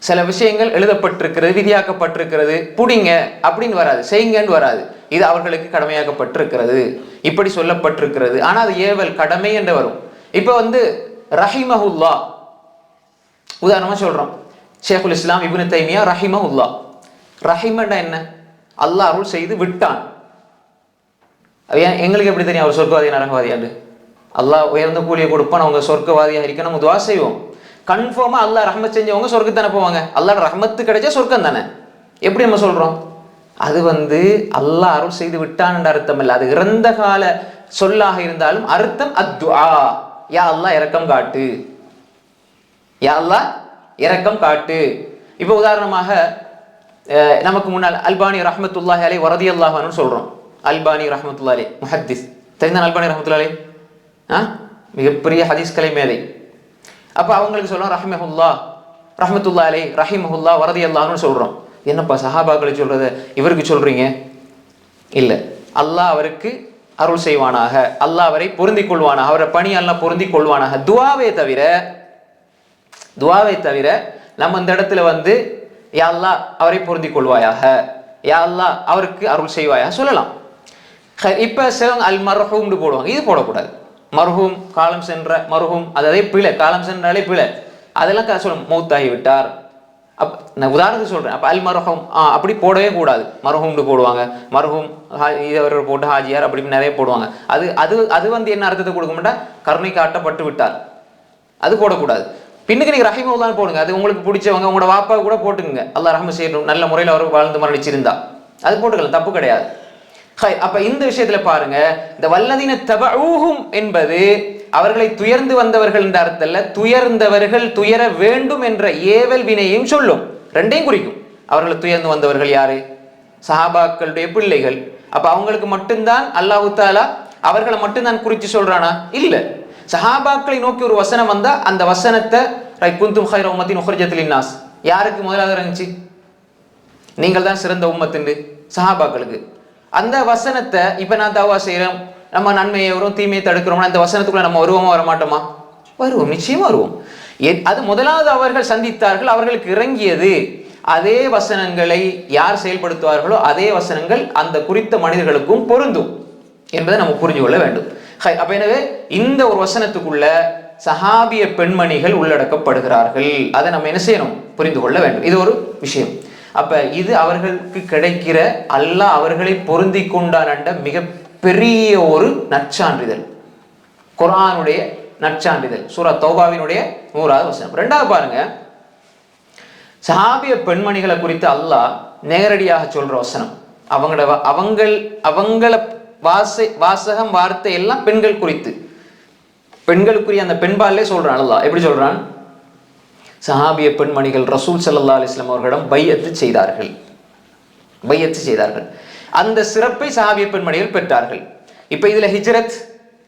Speaker 1: சில விஷயங்கள் எழுதப்பட்டிருக்கிறது, விதியாக்கப்பட்டிருக்கிறது, புடிங்க அப்படின்னு வராது, செய்யுங்கன்னு வராது. இது அவர்களுக்கு கடமையாக்கப்பட்டிருக்கிறது, இப்படி சொல்லப்பட்டிருக்கிறது. ஆனா அது ஏவல், கடமை என்று வரும். இப்ப ரஹிமஹுல்லா உதாரணமா சொல்றோம், ஷேகுல் இஸ்லாம் இப்னு தைமியா ரஹிமஹுல்லா. ரஹிமண்டா என்ன? அல்லாஹ் அருள் செய்து விட்டான். எங்களுக்கு எப்படி தெரியும் அவர் சொர்க்கவாதி நரகவாதியாண்டு? அல்லாஹ் உயர்ந்த கூலியை கொடுப்பான், அவங்க சொர்க்கவாதியா இருக்க நம்ம துவா செய்வோம். கன்ஃபார்மா அல்லாஹ் ரஹ்மத் செஞ்சவங்க சொர்க்கத்தானே போவாங்க. அல்லாஹ் ரஹ்மத்து கிடைச்சா சொர்க்கம் தானே. எப்படி நம்ம சொல்றோம்? அது அல்லாஹ் அருள் செய்து விட்டான் என்ற அர்த்தம் இல்லை. அது இறந்த கால சொல்லாக இருந்தாலும் அர்த்தம் அத்ஆ, யா அல்லாஹ் இரக்கம் காட்டு, யா அல்லாஹ் இரக்கம் காட்டு. இப்போ உதாரணமாக நமக்கு முன்னால் அல்பானி ரஹ்மத்துல்லாஹி அலைஹி ரலியல்லாஹு அன்ஹு சொல்றோம். அல்பானி ரஹ்மத்துல்லாஹி அலைஹி முஹத்திஸ், தெரியுதா அல்பானி ரஹ்மத்துல்லாஹி அலைஹி? மிகப்பெரிய ஹதீஸ் கலை மேதை. அப்ப அவங்களுக்கு சொல்றோம் ரஹ்மஹுல்லாஹ், ரஹ்மத்துல்லாஹி அலைஹி, ரஹிமஹுல்லாஹ் ரலியல்லாஹு அன்ஹு சொல்றோம். என்னப்பா சஹாபாக்களை சொல்றத இவருக்கு சொல்றீங்க? இல்ல, அல்லாஹ் அவருக்கு அருள் செய்வானாக, அல்லாஹ் அவரை பொருந்திக் கொள்வானாக, அவரை பணி அல்லாஹ் பொருந்திக் கொள்வானாக. துவாவை தவிர நம்ம இந்த இடத்துல யா அல்லாஹ் அவரை பொருந்திக் கொள்வாயாக, யா அல்லாஹ் அவருக்கு அருள் செய்வாயாக சொல்லலாம். இப்ப சிலவங்க அல் மர்ஹூம்னு போடுவாங்க, இது போடக்கூடாது. மர்ஹூம் காலம் சென்ற மர்ஹூம், அதே பிழை, காலம் சென்றாலே பிழை, அதெல்லாம் சொல்லும். மௌத்தாகி விட்டார், நான் உதாரணத்துக்கு சொல்றேன். அப்ப அல் மர்ஹூம் அப்படி போடவே கூடாது. மர்ஹூம்னு போடுவாங்க, மர்ஹூம் இதவர் போட்டு ஹாஜியார் அப்படி நிறைய போடுவாங்க. அது அது அது என்ன அர்த்தத்தை கொடுக்க மாட்டா? கருணை காட்டப்பட்டு விட்டார், அது போடக்கூடாது. பின்னுக்கு நீங்க ரஹிமஹுல்லாஹ் போடுங்க, அது உங்களுக்கு பிடிச்சவங்க, உங்களோட வாப்பா கூட போட்டுங்க, அல்லாஹ் ரஹ்மத் செய்யணும், நல்ல முறையில் அவர் வாழ்ந்து மரணிச்சிருந்தா அது போட்டுக்கலாம், தப்பு கிடையாது. அப்ப இந்த விஷயத்துல பாருங்க, இந்த வல்லதீன தபஊஹும் என்பது அவர்களை துயர்ந்து வந்தவர்கள் என்ற அர்த்தம், துயர்ந்தவர்கள் துயர வேண்டும் என்ற ஏவல் வினையையும் சொல்லும், ரெண்டையும் குறிக்கும். அவர்களை துயர்ந்து வந்தவர்கள் யாரு? சஹாபாக்களுடைய பிள்ளைகள். அப்ப அவங்களுக்கு மட்டும்தான் அல்லாஹ் தஆலா அவர்களை மட்டும்தான் குறிச்சு சொல்றானா? இல்ல. சஹாபாக்களை நோக்கி ஒரு வசனம் வந்தா அந்த வசனத்தை குந்தும் கைர உம்மத்தின் உஹ்ரிஜத் லின்னாஸ் யாருக்கு முதலாக இருந்துச்சு? நீங்கள் தான் சிறந்த உம்மத்துண்டு சஹாபாக்களுக்கு. அந்த வசனத்தை இப்ப நான் தவா செய்யறோம், நம்ம நன்மையை வரும் தீமையை தடுக்கிறோம்னா இந்த வசனத்துக்குள்ள நம்ம வருவோமா வரமாட்டோமா? வருவோம், நிச்சயமா வருவோம். அது முதலாவது அவர்கள் சந்தித்தார்கள், அவர்களுக்கு இறங்கியது அதே வசனங்களை யார் செயல்படுத்துவார்களோ அதே வசனங்கள் அந்த குறித்த மனிதர்களுக்கும் பொருந்தும் என்பதை நம்ம புரிஞ்சு கொள்ள வேண்டும். அப்ப எனவே இந்த ஒரு வசனத்துக்குள்ள சஹாபிய பெண்மணிகள் உள்ளடக்கப்படுகிறார்கள். அதை நம்ம என்ன செய்யணும்? புரிந்து கொள்ள வேண்டும். இது ஒரு விஷயம். அப்ப இது அவர்களுக்கு கிடைக்கிற அல்லாஹ் அவர்களை பொருந்தி கொண்டான் மிக பெரிய ஒரு நற்சான்றிதழ், குர்ஆனுடைய நற்சான்றிதழ். சூரா தௌபாவினுடைய 100வது வசனம். ரெண்டாவது பாருங்க, சஹாபிய பெண்மணிகளை குறித்து அல்லாஹ் நேரடியாக சொல்ற வசனம். அவங்கள வாசகம் வார்த்தை எல்லாம் பெண்கள் குறித்து, பெண்களுக்குரிய அந்த பெண்பாலே சொல்றான் அல்லாஹ். எப்படி சொல்றான்? சஹாபிய பெண்மணிகள் ரசூல் ஸல்லல்லாஹு அலைஹி வஸல்லம் அவர்களிடம் பையத்து செய்தார்கள். அந்த சிறப்பை சஹாபிய பெண்மணிகள் பெற்றார்கள். இப்ப இதுல ஹிஜ்ரத்,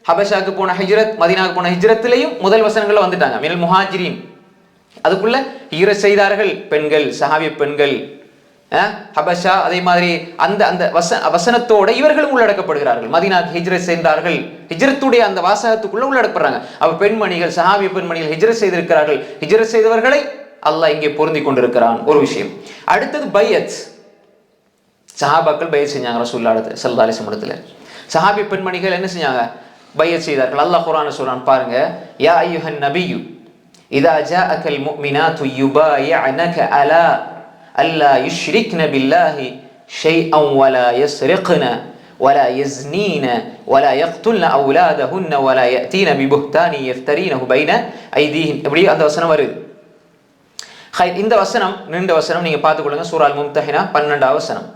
Speaker 1: ஹபஷாக்கு போன ஹிஜ்ரத், மதீனாவுக்கு போன ஹிஜ்ரத்திலையும் முதல் வசனங்கள்ல வந்துட்டாங்க. மினல் முஹாஜிரின், அதுக்குள்ள ஹிஜ்ரத் செய்தார்கள் பெண்கள், சஹாபிய பெண்கள். ஹபஷா அதே மாதிரி அந்த அந்த வசனத்தோட இவர்களும் உள்ளடக்கப்படுகிறார்கள். மதீனாக்கு ஹிஜ்ரத் செய்தார்கள், ஹிஜ்ரத்துடைய அந்த வாசகத்துக்குள்ள உள்ளடக்கப்படுறாங்க. அப்ப பெண்மணிகள், சஹாபிய பெண்மணிகள் ஹிஜ்ரத் செய்திருக்கிறார்கள். ஹிஜ்ரத் செய்தவர்களை அல்லாஹ் இங்கே பொருந்தி கொண்டிருக்கிறான். ஒரு விஷயம். அடுத்தது பையத். சஹாபாக்கள் பையத் செஞ்சாங்க ரசூலுல்லாஹி ஸல்லல்லாஹு அலைஹி வஸல்லம். சஹாபிய பெண்மணிகள் என்ன செஞ்சாங்க? பையத் செய்தார்கள். அல்லாஹ் குர்ஆன்ல சொல்றான் பாருங்க, யா அய்யுஹன் நபியு இதா ஜாஅகல் முஃமினாத்து யுபாயிஅனக அலா அல்லா யுஷ்ரிக்ன பில்லாஹி ஷைஅன் வலா யஸ்ரிக்ன வலா யஸ்னீன வலா யக்துல்ன அவுலாதஹுன்ன வலா யஅதீன பிபுஹ்தானி யஃப்தரீனஹு பைன ஐதீஹின். இப்படி அந்த வசனம் வருது. இந்த வசனம் நீண்ட வசனம், நீங்க பார்த்துக்கொள்ளுங்க. சூரா அல் மும்தஹினா 12வது வசனம்.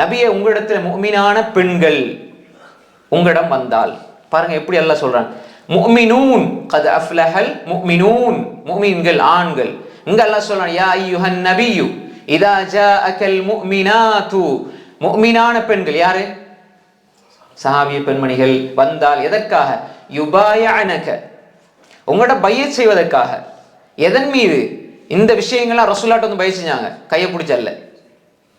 Speaker 1: நபியே, உங்களிடத்தில் முஃமினான பெண்கள் உங்களிடம் வந்தால், பாருங்க எப்படி அல்லாஹ் சொல்றான், முஃமினூன் கத் அஃப்லஹல் முஃமினூன், முஃமின்கள் ஆண்கள். இங்க அல்லாஹ் சொல்றான் யா அய்யுஹன் நபியு இதா ஜாஅகல் முஃமினாத்து, முஃமினான பெண்கள் யாரு? சஹாபிய பெண்மணிகள் வந்தால் எதற்காக? யுபாயஅனக, உங்களோட பையத் செய்வதற்காக. எதன் மீது? இந்த விஷயங்கள்லாம் ரசூலுல்லாஹ் வந்து பையத் செஞ்சாங்க, கையை பிடிச்சல்ல.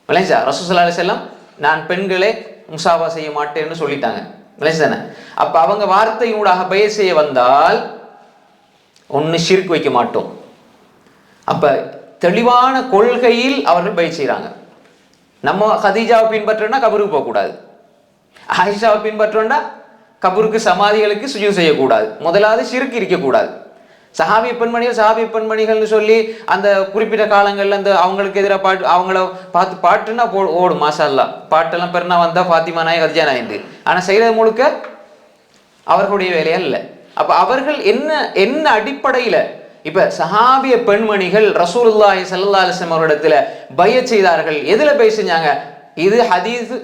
Speaker 1: விளைஞ்சா ரசூல் ஸல்லல்லாஹு அலைஹி வஸல்லம் நான் பெண்களே முசாபா செய்ய மாட்டேன்னு சொல்லிட்டாங்க. விளைஞ்சானே? அப்ப அவங்க வார்த்தையூடாக பையத் செய்ய வந்தால் ஒன்னு ஷிர்க் வைக்க மாட்டோம். அப்ப தெளிவான கொள்கையில் அவர்கள் பையத் செய்றாங்க. நம்ம கதீஜாவை பின்பற்றோம்னா கபருக்கு போகக்கூடாது, ஆயிஷாவை பின்பற்றோம்னா கபருக்கு சமாதிகளுக்கு சுஜூத் செய்யக்கூடாது. முதலாவது ஷிர்க் இருக்கக்கூடாது. சஹாபிய பெண்மணிகள்னு சொல்லி அந்த குறிப்பிட்ட காலங்கள்ல அந்த அவங்களுக்கு எதிராக பாட்டு, அவங்கள பார்த்து பாட்டுன்னா ஓடும். மாஷா அல்லாஹ், பாட்டெல்லாம் பெருனா வந்தா ஃபாத்திமா நாய் கதிஜா நாயிண்டு. ஆனா செய்யறது முழுக்க அவர்களுடைய வேலையா இல்லை. அப்ப அவர்கள் என்ன அடிப்படையில இப்ப சஹாபிய பெண்மணிகள் ரசூலுல்லாஹி ஸல்லல்லாஹு அலைஹி வஸல்லம் அவர்களிடத்துல பையத் செய்தார்கள். எதுல பையத் செஞ்சாங்க? இது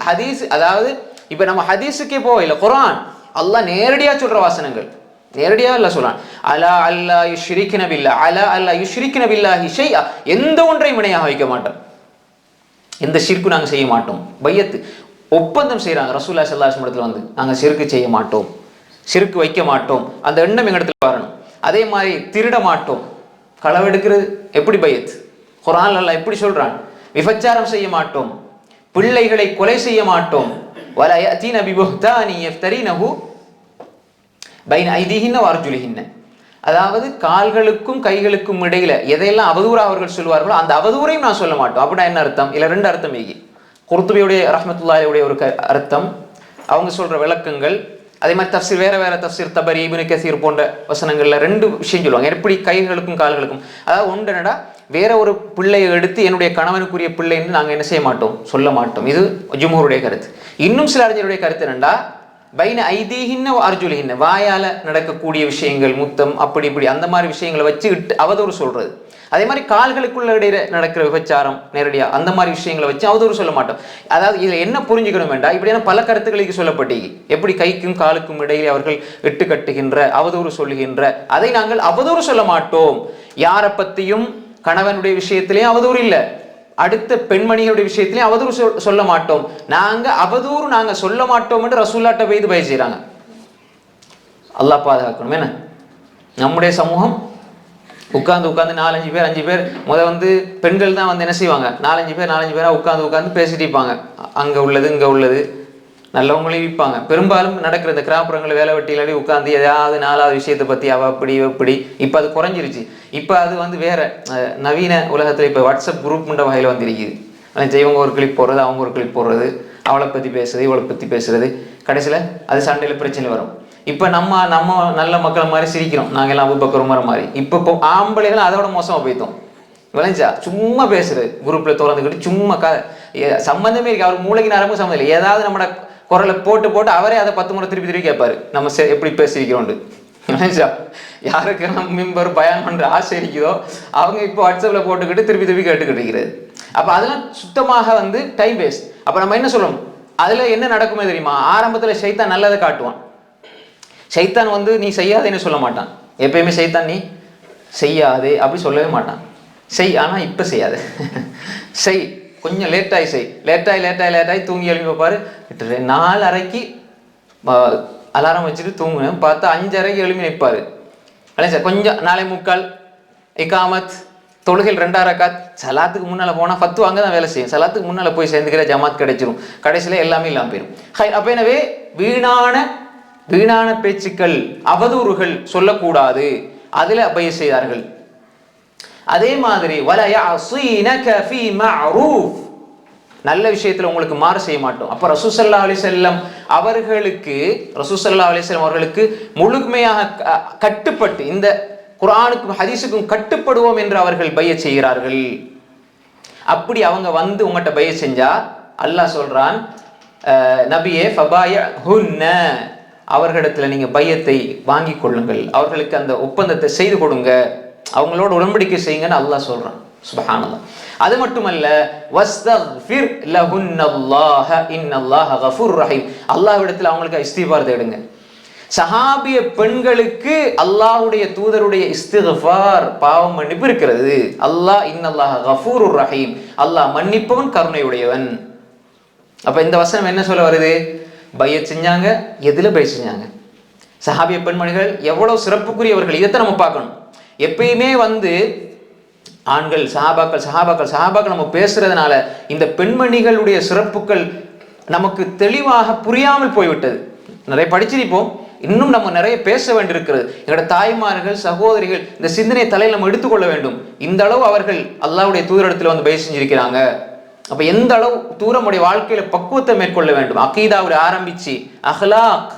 Speaker 1: ஹதீஸ், அதாவது இப்ப நம்ம ஹதீஸுக்கே போகல, குர்ஆன் அல்லாஹ் நேரடியா சொல்ற வாசனங்கள். நேரடியா அல்லாஹ் சொல்றான் அலா அல்லா யுஷ்ரிக்ன பில்லாஹ், அலா அல்லா யுஷ்ரிக்ன பில்லாஹி ஷைஅ, எந்த ஒன்றையும் இணையாக வைக்க மாட்டோம், எந்த ஷிர்க்கு நாங்க செய்ய மாட்டோம். பையத்து ஒப்பந்தம் செய்யறாங்க ரசூலுல்லாஹி ஸல்லல்லாஹு அலைஹி வஸல்லம் வந்து, நாங்க ஷிர்க்கு செய்ய மாட்டோம், ஷிர்க்கு வைக்க மாட்டோம், அந்த எண்ணம் எங்க இடத்துல வரணும். அதே மாதிரி திருட மாட்டோம். களவெடுக்கிறது எப்படி பையத்? குர்ஆன்ல அல்லாஹ் எப்படி சொல்றான்? விபச்சாரம் செய்ய மாட்டோம், பிள்ளைகளை கொலை செய்ய மாட்டோம். வலா யஅதீன பிபுஹ்தானி யஃப்தரீனஹு பைன ஐதீஹின்ன வஅர்ஜுலிஹின்ன, அதாவது கால்களுக்கும் கைகளுக்கும் இடையில எதையெல்லாம் அவதூறா அவர்கள் சொல்வார்களோ அந்த அவதூறையும் நான் சொல்ல மாட்டோம். அப்படின்னா என்ன அர்த்தம்? இல்ல ரெண்டு அர்த்தம். குர்துபியுடைய ரஹ்மத்துல்லாஹி அலைஹி ஒரு அர்த்தம், அவங்க சொல்ற விளக்கங்கள். அதே மாதிரி தஃப்சீர், வேற தஃப்சீர் தபரி, இப்னு கஸீர் போன்ற வசனங்கள்ல ரெண்டு விஷயம் சொல்லுவாங்க. எப்படி கைகளுக்கும் கால்களுக்கும், அதாவது ஒன்று என்னடா, வேற ஒரு பிள்ளையை எடுத்து என்னுடைய கணவனுக்குரிய பிள்ளைன்னு நாங்கள் என்ன செய்ய மாட்டோம், சொல்ல மாட்டோம். இது ஜும்ஹூருடைய கருத்து. இன்னும் சில அறிஞருடைய கருத்து என்னண்டா, பைன ஐதீஹின்ன அர்ஜுலிஹின்ன, வாயால நடக்கக்கூடிய விஷயங்கள், முத்தம் அப்படி இப்படி அந்த மாதிரி விஷயங்களை வச்சு அவதூறு சொல்றது. அதே மாதிரி கால்களுக்குள்ள இடையில நடக்கிற விபச்சாரம் நேரடியா அந்த மாதிரி விஷயங்களை வச்சு அவதூறு சொல்ல மாட்டோம். அதாவது இதுல என்ன புரிஞ்சுக்கணும் வேண்டாம், இப்படியான பல கருத்துக்களுக்கு சொல்லப்பட்டீங்க. எப்படி கைக்கும் காலுக்கும் இடையிலே அவர்கள் இட்டு கட்டுகின்ற, அவதூறு சொல்லுகின்ற, அதை நாங்கள் அவதூறு சொல்ல மாட்டோம். யாரை பத்தியும் கணவனுடைய விஷயத்திலேயும் அவதூறு இல்லை, அடுத்த பெண்மணிகளுடைய விஷயத்திலேயும் அவதூறு சொல்ல மாட்டோம். நாங்க சொல்ல மாட்டோம் என்று ரசூலுல்லாஹ்ட்ட போய் பையத் செய்றாங்க. அல்லாஹ் பாதுகாக்கணும். என்ன நம்முடைய சமூகம் உட்காந்து 4-5 பேர் 5 பேர் வந்து பெண்கள் தான் வந்து என்ன செய்வாங்க, 4-5 பேராக உட்காந்து பேசிட்டு இருப்பாங்க. அங்கே உள்ளது இங்கே உள்ளது நல்லவங்களையும் விற்பாங்க. பெரும்பாலும் நடக்கிற இந்த கிராமப்புறங்களில் வேலை வெட்டியிலாடி உட்காந்து எதாவது 4வது விஷயத்தை பற்றி அப்படி இப்படி. இப்போ அது குறைஞ்சிருச்சு. இப்போ அது வந்து வேற நவீன உலகத்தில் இப்போ வாட்ஸ்அப் குரூப்ன்ற வகையில் வந்துருக்குது. இவங்க ஒரு கிளிப் போடுறது, அவங்க ஒரு கிளிப் போடுறது, அவளை பற்றி பேசுறது, இவளை பற்றி பேசுறது, கடைசியில் அது சண்டையில் பிரச்சனை வரும். இப்போ நம்ம நல்ல மக்களை மாதிரி சிரிக்கிறோம், நாங்கள் எல்லாம் அபூபக்கர் உமர் மாதிரி. இப்போ ஆம்பளைகள் அதோட மோசமாக போய்த்தோம். விளைஞ்சா சும்மா பேசுறது, குரூப்பில் திறந்துக்கிட்டு சும்மா சம்மந்தமே இருக்கு. அவர் மூளைக்கு நேரமும் சம்மந்தம் இல்லை. ஏதாவது நம்மளோட குரலை போட்டு அவரே அதை 10 முறை திருப்பி கேட்பாரு, நம்ம எப்படி பேசிக்கிறோண்டு. யாருக்கு நம்ம மெம்பர் பயான் பண்ற ஆசை இருக்குதோ அவங்க இப்போ வாட்ஸ்அப்ல போட்டுக்கிட்டு திருப்பி கேட்டுக்கிட்டு இருக்கிறது. அப்போ அதெல்லாம் சுத்தமாக வந்து டைம் வேஸ்ட். அப்போ நம்ம என்ன சொல்லணும், அதுல என்ன நடக்குமே தெரியுமா? ஆரம்பத்தில் ஷைத்தான் நல்லதை காட்டுவான். ஷைத்தான் வந்து நீ செய்யாதேன்னு சொல்ல மாட்டான். எப்பயுமே ஷைத்தான் நீ செய்யாதே அப்படி சொல்லவே மாட்டான். ஆனால் இப்போ செய்யாது, செய், கொஞ்சம் லேட்டாகி செய். லேட்டாகி தூங்கி எழுப்பி வைப்பாரு. 4:30க்கு அலாரம் வச்சுட்டு தூங்குனேன், பார்த்தா 5:30க்கு எழுப்பி நிற்பாரு. அல்ல சார் கொஞ்சம் 4:45 இகாமத், தொழுகையில் 2 ரக்காத், சலாத்துக்கு முன்னால் போனால் ஃபத்து அங்கே தான் வேலை செய்யும். சலாத்துக்கு முன்னால் போய் சேர்ந்துக்கிற ஜமாத் கிடைச்சிரும். கடைசியில் எல்லாமே இல்லாமல் போயிடும். அப்போ எனவே வீணான பேச்சுக்கள், அவதூறுகள் சொல்லக்கூடாது. அதில் பய செய்தார்கள். அதே மாதிரி நல்ல விஷயத்துல உங்களுக்கு மாறு செய்ய மாட்டோம். அப்ப ரசூல் ஸல்லல்லாஹு அலைஹி வஸல்லம் அவர்களுக்கு முழுமையாக கட்டுப்பட்டு இந்த குர்ஆனுக்கும் ஹதீஸுக்கும் கட்டுப்படுவோம் என்று அவர்கள் பையத் செய்கிறார்கள். அப்படி அவங்க வந்து உங்கள்கிட்ட பையத் செஞ்சா அல்லாஹ் சொல்றான், நபியே ஃபபாயஹுன்ன, அவர்களிடத்துல நீங்க பையத்தை வாங்கி கொள்ளுங்கள், அவர்களுக்கு அந்த ஒப்பந்தத்தை செய்து கொடுங்க, அவங்களோட உடன்படிக்கை செய்யுங்கன்னு அல்லாஹ் சொல்றான். சுப்ஹானல்லாஹ். அது மட்டுமல்ல, வஸ்தக்ஃபிர் லஹுன்னல்லாஹ இன்னல்லாஹ கஃபூர் ரஹீம், அல்லாஹ்விடத்தில் அவங்களுக்கு இஸ்திக்ஃபார் தேடுங்க. சஹாபிய பெண்களுக்கு அல்லாஹ்வுடைய தூதருடைய இஸ்திக்ஃபார், பாவம் மன்னிப்பு இருக்கிறது. அல்லாஹ் இன்னல்லாஹ கஃபூர் ரஹீம், அல்லாஹ் மன்னிப்பவன் கருணையுடையவன். அப்ப இந்த வசனம் என்ன சொல்ல வருது? பையத் செஞ்சாங்க. எதுல பையத் செஞ்சாங்க? சஹாபிய பெண்மணிகள் எவ்வளவு சிறப்புக்குரியவர்கள், இதைத்தான் நம்ம பார்க்கணும். எப்பயுமே வந்து ஆண்கள் சஹாபாக்கள் நம்ம பேசுறதுனால இந்த பெண்மணிகளுடைய சிறப்புகள் நமக்கு தெளிவாக புரியாமல் போய்விட்டது. நிறைய படிச்சிருப்போம், இன்னும் நம்ம நிறைய பேச வேண்டியிருக்கிறது. எங்களோட தாய்மார்கள், சகோதரிகள் இந்த சிந்தனை தலையில் நம்ம எடுத்துக்கொள்ள வேண்டும். இந்த அளவு அவர்கள் அல்லாஹ்வுடைய தூதரிடத்தில் வந்து பையத் செஞ்சிருக்கிறாங்க. அப்ப எந்த அளவு தூரமுடைய வாழ்க்கையில பக்குவத்தை மேற்கொள்ள வேண்டும். அகீதாவில் ஆரம்பிச்சு அஹ்லாக்,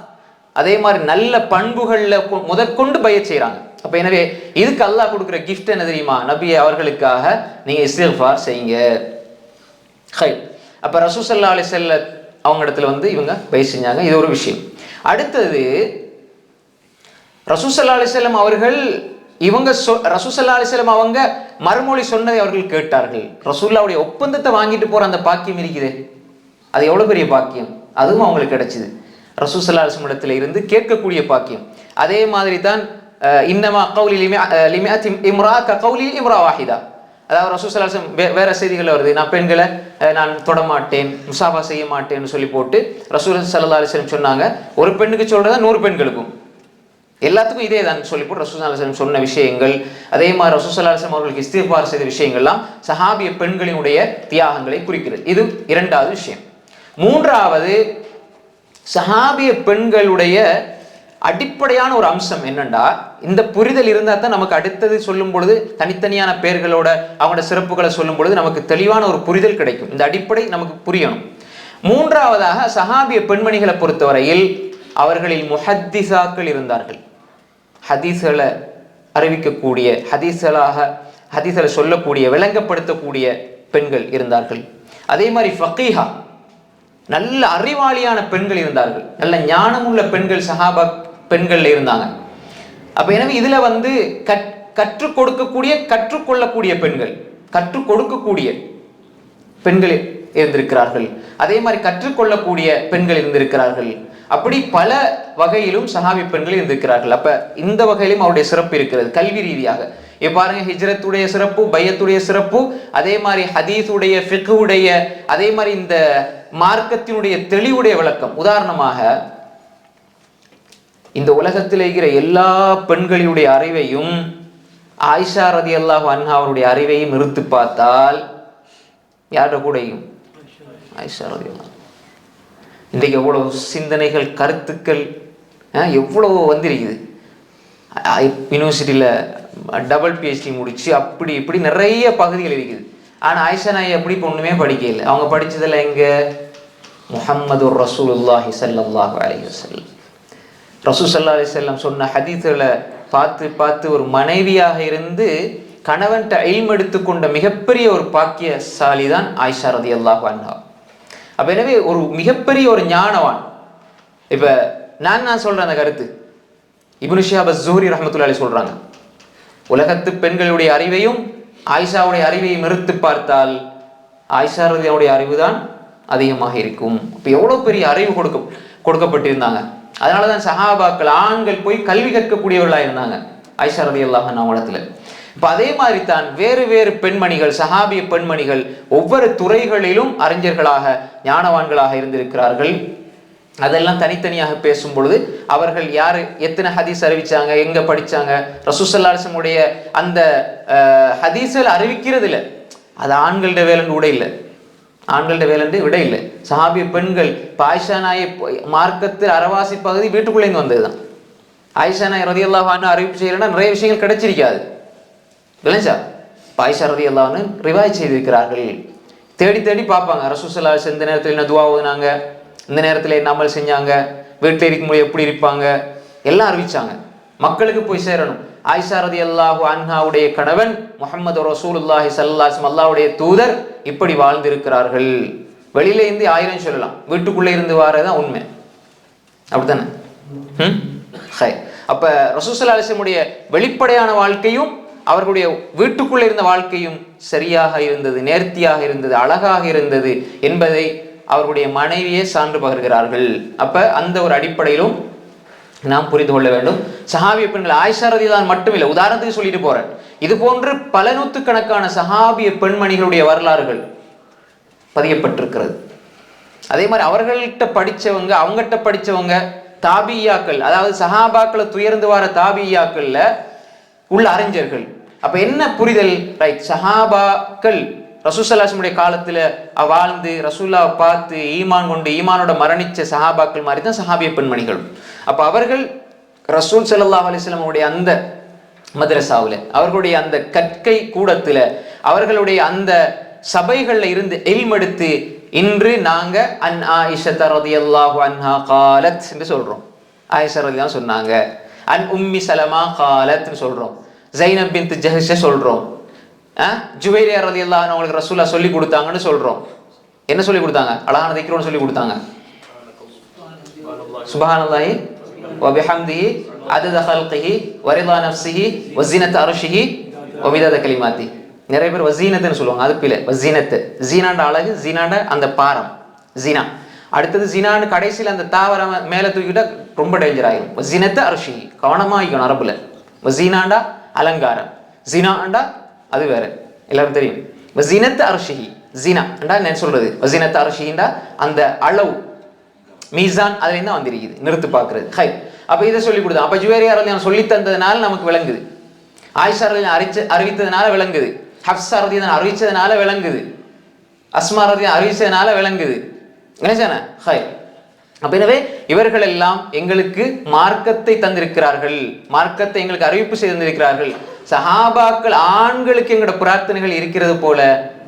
Speaker 1: அதே மாதிரி நல்ல பண்புகள்ல முதற்கொண்டு பையத் செய்யறாங்க. அப்ப எனவே இதுக்கு அல்லாஹ் கொடுக்குற கிஃப்ட் என்ன தெரியுமா? நபியை அவர்களுக்காக நீங்க இஸ்திக்ஃபார் செய்யுங்க. அப்ப ரசூல் ஸல்லல்லாஹு அலைஹி வஸல்லம் அவங்க இடத்துல வந்து இவங்க பையத் செஞ்சாங்க. இது ஒரு விஷயம். அடுத்தது, ரசூல் ஸல்லல்லாஹு அலைஹி வஸல்லம் அவர்கள் ரசூல் ஸல்லல்லாஹு அலைஹி வஸல்லம் அவங்க மறுமொழி சொன்னதை அவர்கள் கேட்டார்கள். ரசூலுல்லாஹ்வுடைய ஒப்பந்தத்தை வாங்கிட்டு போற அந்த பாக்கியம் இருக்குதே, அது எவ்வளவு பெரிய பாக்கியம். அதுவும் அவங்களுக்கு கிடைச்சது. ரசூல் ஸல்லல்லாஹு அலைஹி வஸல்லம் இடத்துல இருந்து கேட்கக்கூடிய பாக்கியம். அதே மாதிரி தான் இன்னமா கௌலி லிமிஅத்தி இம்ரா கௌலி இம்ரா வாஹிதா. அதாவது ரசூல் ஸல்லல்லாஹு அலைஹி வஸல்லம் வேற செய்திகள் வருது, நான் பெண்களை நான் தொடமாட்டேன், முசாஃபா செய்ய மாட்டேன்னு சொல்லி போட்டு ரசூல் ஸல்லல்லாஹு அலைஹி வஸல்லம் சொன்னாங்க. ஒரு பெண்ணுக்கு சொல்றதா 100 பெண்களுக்கும், எல்லாத்துக்கும் இதே தான் சொல்லி போட்டு ரசூல் ஸல்லல்லாஹு அலைஹி வஸல்லம் சொன்ன விஷயங்கள். அதே மாதிரி ரசூல் ஸல்லல்லாஹு அலைஹி வஸல்லம் அவர்களுக்கு இஸ்திக்ஃபார் செய்த விஷயங்கள்லாம் சஹாபிய பெண்களினுடைய தியாகங்களை குறிக்கிறது. இது 2வது விஷயம். 3வது, சஹாபிய பெண்களுடைய அடிப்படையான ஒரு அம்சம் என்னண்டா, இந்த புரிதல் இருந்தால் தான் நமக்கு அடுத்தது சொல்லும் பொழுது தனித்தனியான பெயர்களோட அவங்களோட சிறப்புகளை சொல்லும் பொழுது நமக்கு தெளிவான ஒரு புரிதல் கிடைக்கும். இந்த அடிப்படை நமக்கு புரியணும். 3வதாக, சஹாபிய பெண்மணிகளை பொறுத்தவரையில் அவர்களில் முஹத்திஸாக்கள் இருந்தார்கள். ஹதீஸ்களை அறிவிக்கக்கூடிய, ஹதீஸ்களை சொல்லக்கூடிய, விளங்கப்படுத்தக்கூடிய பெண்கள் இருந்தார்கள். அதே மாதிரி ஃபகீஹா, நல்ல அறிவாளியான பெண்கள் இருந்தார்கள். நல்ல ஞானமுள்ள பெண்கள் சஹாபா பெண்கள்ல இருந்தாங்க. அப்ப எனவே இதுல வந்து கற்றுக் கற்றுக்கொள்ளக்கூடிய பெண்கள் இருந்திருக்கிறார்கள். அதே மாதிரி கற்றுக்கொள்ளக்கூடிய பெண்கள் இருந்திருக்கிறார்கள். அப்படி பல வகையிலும் சஹாபி பெண்கள் இருந்திருக்கிறார்கள். அப்ப இந்த வகையிலும் அவருடைய சிறப்பு இருக்கிறது. கல்வி ரீதியாக பாருங்க, ஹிஜ்ரத்துடைய சிறப்பு, பையத்துடைய சிறப்பு, அதே மாதிரி ஹதீஸுடைய, ஃபிக்ஹுடைய, அதே மாதிரி இந்த மார்க்கத்தினுடைய தெளிவுடைய விளக்கம். உதாரணமாக, இந்த உலகத்தில் இருக்கிற எல்லா பெண்களுடைய அறிவையும் ஆயிஷா ரலியல்லாஹு அன்ஹா அவருடைய அறிவையும் நிறுத்து பார்த்தால் யாரோட கூடயும் ஆயிஷா ரலியல்லாஹு. இன்றைக்கு எவ்வளவு சிந்தனைகள், கருத்துக்கள் எவ்வளோ வந்திருக்குது. யூனிவர்சிட்டியில் டபுள் பிஹெச்டி முடிச்சு அப்படி இப்படி நிறைய பகுதிகள் இருக்குது. ஆனால் ஆயிஷா நாயை எப்படி ஒன்றுமே படிக்கல. அவங்க படித்ததில் எங்கே? முஹம்மது ரசூலுல்லாஹி ஸல்லல்லாஹு அலைஹி வஸல்லம். ரசூல் ஸல்லல்லாஹு அலைஹி வஸல்லம் சொன்ன ஹதீஸ்களை பார்த்து பார்த்து ஒரு மனைவியாக இருந்து கணவன்கிட்ட இல்ம் எடுத்துக்கொண்ட மிகப்பெரிய ஒரு பாக்கியசாலி தான் ஆயிஷா ரலியல்லாஹு அன்ஹா. அப்போ எனவே ஒரு மிகப்பெரிய ஒரு ஞானவான். இப்போ நான் சொல்கிறேன் அந்த கருத்து, இப்னு ஷிஹாப் அஸ்-ஸுஹ்ரி ரஹ்மத்துல்லாஹி அலைஹி சொல்கிறாங்க, உலகத்து பெண்களுடைய அறிவையும் ஆயிஷாவுடைய அறிவையும் நிறுத்து பார்த்தால் ஆயிஷா ரலியல்லாஹுடைய அறிவு தான் அதிகமாக இருக்கும். இப்போ எவ்வளோ பெரிய அறிவு கொடுக்கப்பட்டிருந்தாங்க. அதனால தான் சஹாபாக்கள் ஆண்கள் போய் கல்வி கற்கக்கூடியவர்களாக இருந்தாங்க ஆயிஷா ரலியல்லாஹு அன்ஹா இடத்துல. இப்போ அதே மாதிரி தான் வேறு வேறு பெண்மணிகள், சஹாபிய பெண்மணிகள் ஒவ்வொரு துறைகளிலும் அறிஞர்களாக ஞானவான்களாக இருந்திருக்கிறார்கள். அதெல்லாம் தனித்தனியாக பேசும் பொழுது அவர்கள் யார் எத்தனை ஹதீஸ் அறிவிச்சாங்க, எங்கே படித்தாங்க, ரசூல் ஸல்லல்லாஹு அலைஹி வஸல்லம் உடைய அந்த ஹதீஸில் அறிவிக்கிறது இல்லை. அது ஆண்களோட வேலைன்னு விட இல்லை, ஆண்களோட வேலைன்னு விட இல்லை. சஹாபிய பெண்கள் இப்போ ஆயிஷா நாயை மார்க்கத்தில் அரவாசி பகுதி வீட்டுக்குள்ளே இங்கே வந்தது தான். ஆயிஷா நாய் ரலியல்லாஹு அன்ஹா அறிவிப்பு செய்யலைன்னா நிறைய விஷயங்கள் கிடைச்சிருக்காது. விளைஞ்சா இப்போ ஆயிஷா ரலியல்லாஹு அன்ஹா ரிவாய் செய்திருக்கிறார்கள். தேடி தேடி பார்ப்பாங்க, ரசூல் ஸல்லல்லாஹு அலைஹி வஸல்லம் இந்த நேரத்தில் என்ன துவா ஓதுனாங்க, இந்த நேரத்தில் என்ன அமல் செஞ்சாங்க, வீட்டில் இருக்கும்போது எப்படி இருப்பாங்க, எல்லாம் அறிவிச்சாங்க. மக்களுக்கு போய் சேரணும். ஆயிஷா ரலியல்லாஹு அன்ஹாவுடைய கணவன் முஹம்மது ரசூலுல்லாஹி ஸல்லல்லாஹு அலைஹி வஸல்லம் அல்லாஹ்வுடைய தூதர் இப்படி வாழ்ந்திருக்கிறார்கள். வெளியில இருந்து 1000 சொல்லலாம், வீட்டுக்குள்ளே இருந்து வாரதான் உண்மை. அப்படித்தானே? அப்ப ரசூல் ஸல்லல்லாஹு அலைஹி வஸல்லம் உடைய வெளிப்படையான வாழ்க்கையும் அவர்களுடைய வீட்டுக்குள்ளே இருந்த வாழ்க்கையும் சரியாக இருந்தது, நேர்த்தியாக இருந்தது, அழகாக இருந்தது என்பதை அவர்களுடைய மனைவியே சான்று பகர்கிறார்கள். அப்ப அந்த ஒரு அடிப்படையிலும் நாம் புரிந்து கொள்ள வேண்டும். சஹாபிய பெண்கள் ஆயிஷா ரலியல்லாஹு அன்ஹா மட்டும் இல்லை, உதாரணத்துக்கு சொல்லிட்டு போறேன், இது போன்று பல நூற்றுக்கணக்கான சஹாபிய பெண்மணிகளுடைய வரலாறுகள் பதியப்பட்டிருக்கிறது. அதே மாதிரி அவர்கள்ட்ட படிச்சவங்க, அவங்ககிட்ட படிச்சவங்க தாபியாக்கள், அதாவது சஹாபாக்களை துயர்ந்து வர தாபியாக்கள்ல உள்ள அறிஞர்கள். அப்ப என்ன புரிதல்? ரைட், சஹாபாக்கள் ரசூல் ஸல்லல்லாஹு அலைஹி வஸல்லம் காலத்துல வாழ்ந்து ரசூலுல்லாஹ் பார்த்து ஈமான் கொண்டு ஈமானோட மரணிச்ச சஹாபாக்கள் மாதிரி தான் சஹாபிய பெண்மணிகள். அப்ப அவர்கள் ரசூல் ஸல்லல்லாஹு அலைஹி வஸல்லம் உடைய அந்த மதரசாவுல, அவர்களுடைய அந்த கற்கை கூடத்துல, அவர்களுடைய அந்த சபைகள்ல இருந்து இல்ம் எடுத்து இன்று நாங்க அன் ஆயிஷா ரலியல்லாஹு அன்ஹா காலத் என்று சொல்றோம். ஆயிஷா ரலியல்லாஹு சொன்னாங்க. அன் உம்மி சலமா காலத்னு சொல்றோம். ஸைனப் பின்த் ஜஹ்ஷ சொல்றோம். ஜுவைரியா ரலியல்லாஹு அன்ஹா அவங்களுக்கு ரசூலுல்லாஹ் சொல்லி கொடுத்தாங்கன்னு சொல்றோம். என்ன சொல்லி கொடுத்தாங்க? அழகான திக்ரோன்னு சொல்லி கொடுத்தாங்க. சுப்ஹானல்லாஹி வ பிஹம்திஹி அதத ஹல்கிஹி வ ரிதா நஃப்ஸிஹி வ ஸினத அர்ஷிஹி வ மிதத கலிமாத்தி. நிறைய பேர் வஸீனத்துன்னு சொல்லுவாங்க, அது பிள்ளை. வஸீனத்து ஜீனாண்ட அழகு, ஜீனாண்ட அந்த பாரம், ஜீனா. அடுத்தது ஜீனான்னு கடைசியில் அந்த தாவர மேலே தூக்கிட்டா ரொம்ப டேஞ்சர் ஆகிடும். வஸீனத்து அர்ஷிஹி, கவனமாகிக்கணும். அரபுல வஸீனாண்டா அலங்காரம், ஜீனாண்டா அது வேற, எல்லாரும் தெரியும். வஸீனத்து அர்ஷிஹி, ஜீனாண்டா என்ன சொல்றது? வஸீனத்து அர்ஷிஹிண்டா அந்த அளவு, மீசான், அதுல இருந்தா வந்திருக்குது, நிறுத்து பார்க்கறது. ஹை, அப்ப இதை சொல்லி கொடுத்தா. அப்ப ஜுவேரியா ரலியல்லாஹு சொல்லி தந்ததுனால நமக்கு விளங்குது, ஆயிஷா ரலியல்லாஹு அறிவித்ததுனால விளங்குது, ஹஃப்ஸா ரலியல்லாஹு அறிவிச்சதுனால விளங்குது, அஸ்மா ரலியல்லாஹு அறிவிச்சதுனால விளங்குது. ஹை, அப்ப எனவே இவர்கள் எல்லாம் எங்களுக்கு மார்க்கத்தை தந்திருக்கிறார்கள், மார்க்கத்தை எங்களுக்கு அறிவிப்பு செய்திருக்கிறார்கள். சஹாபாக்கள் ஆண்களுக்கு எங்களோட பிரார்த்தனைகள் இருக்கிறது போல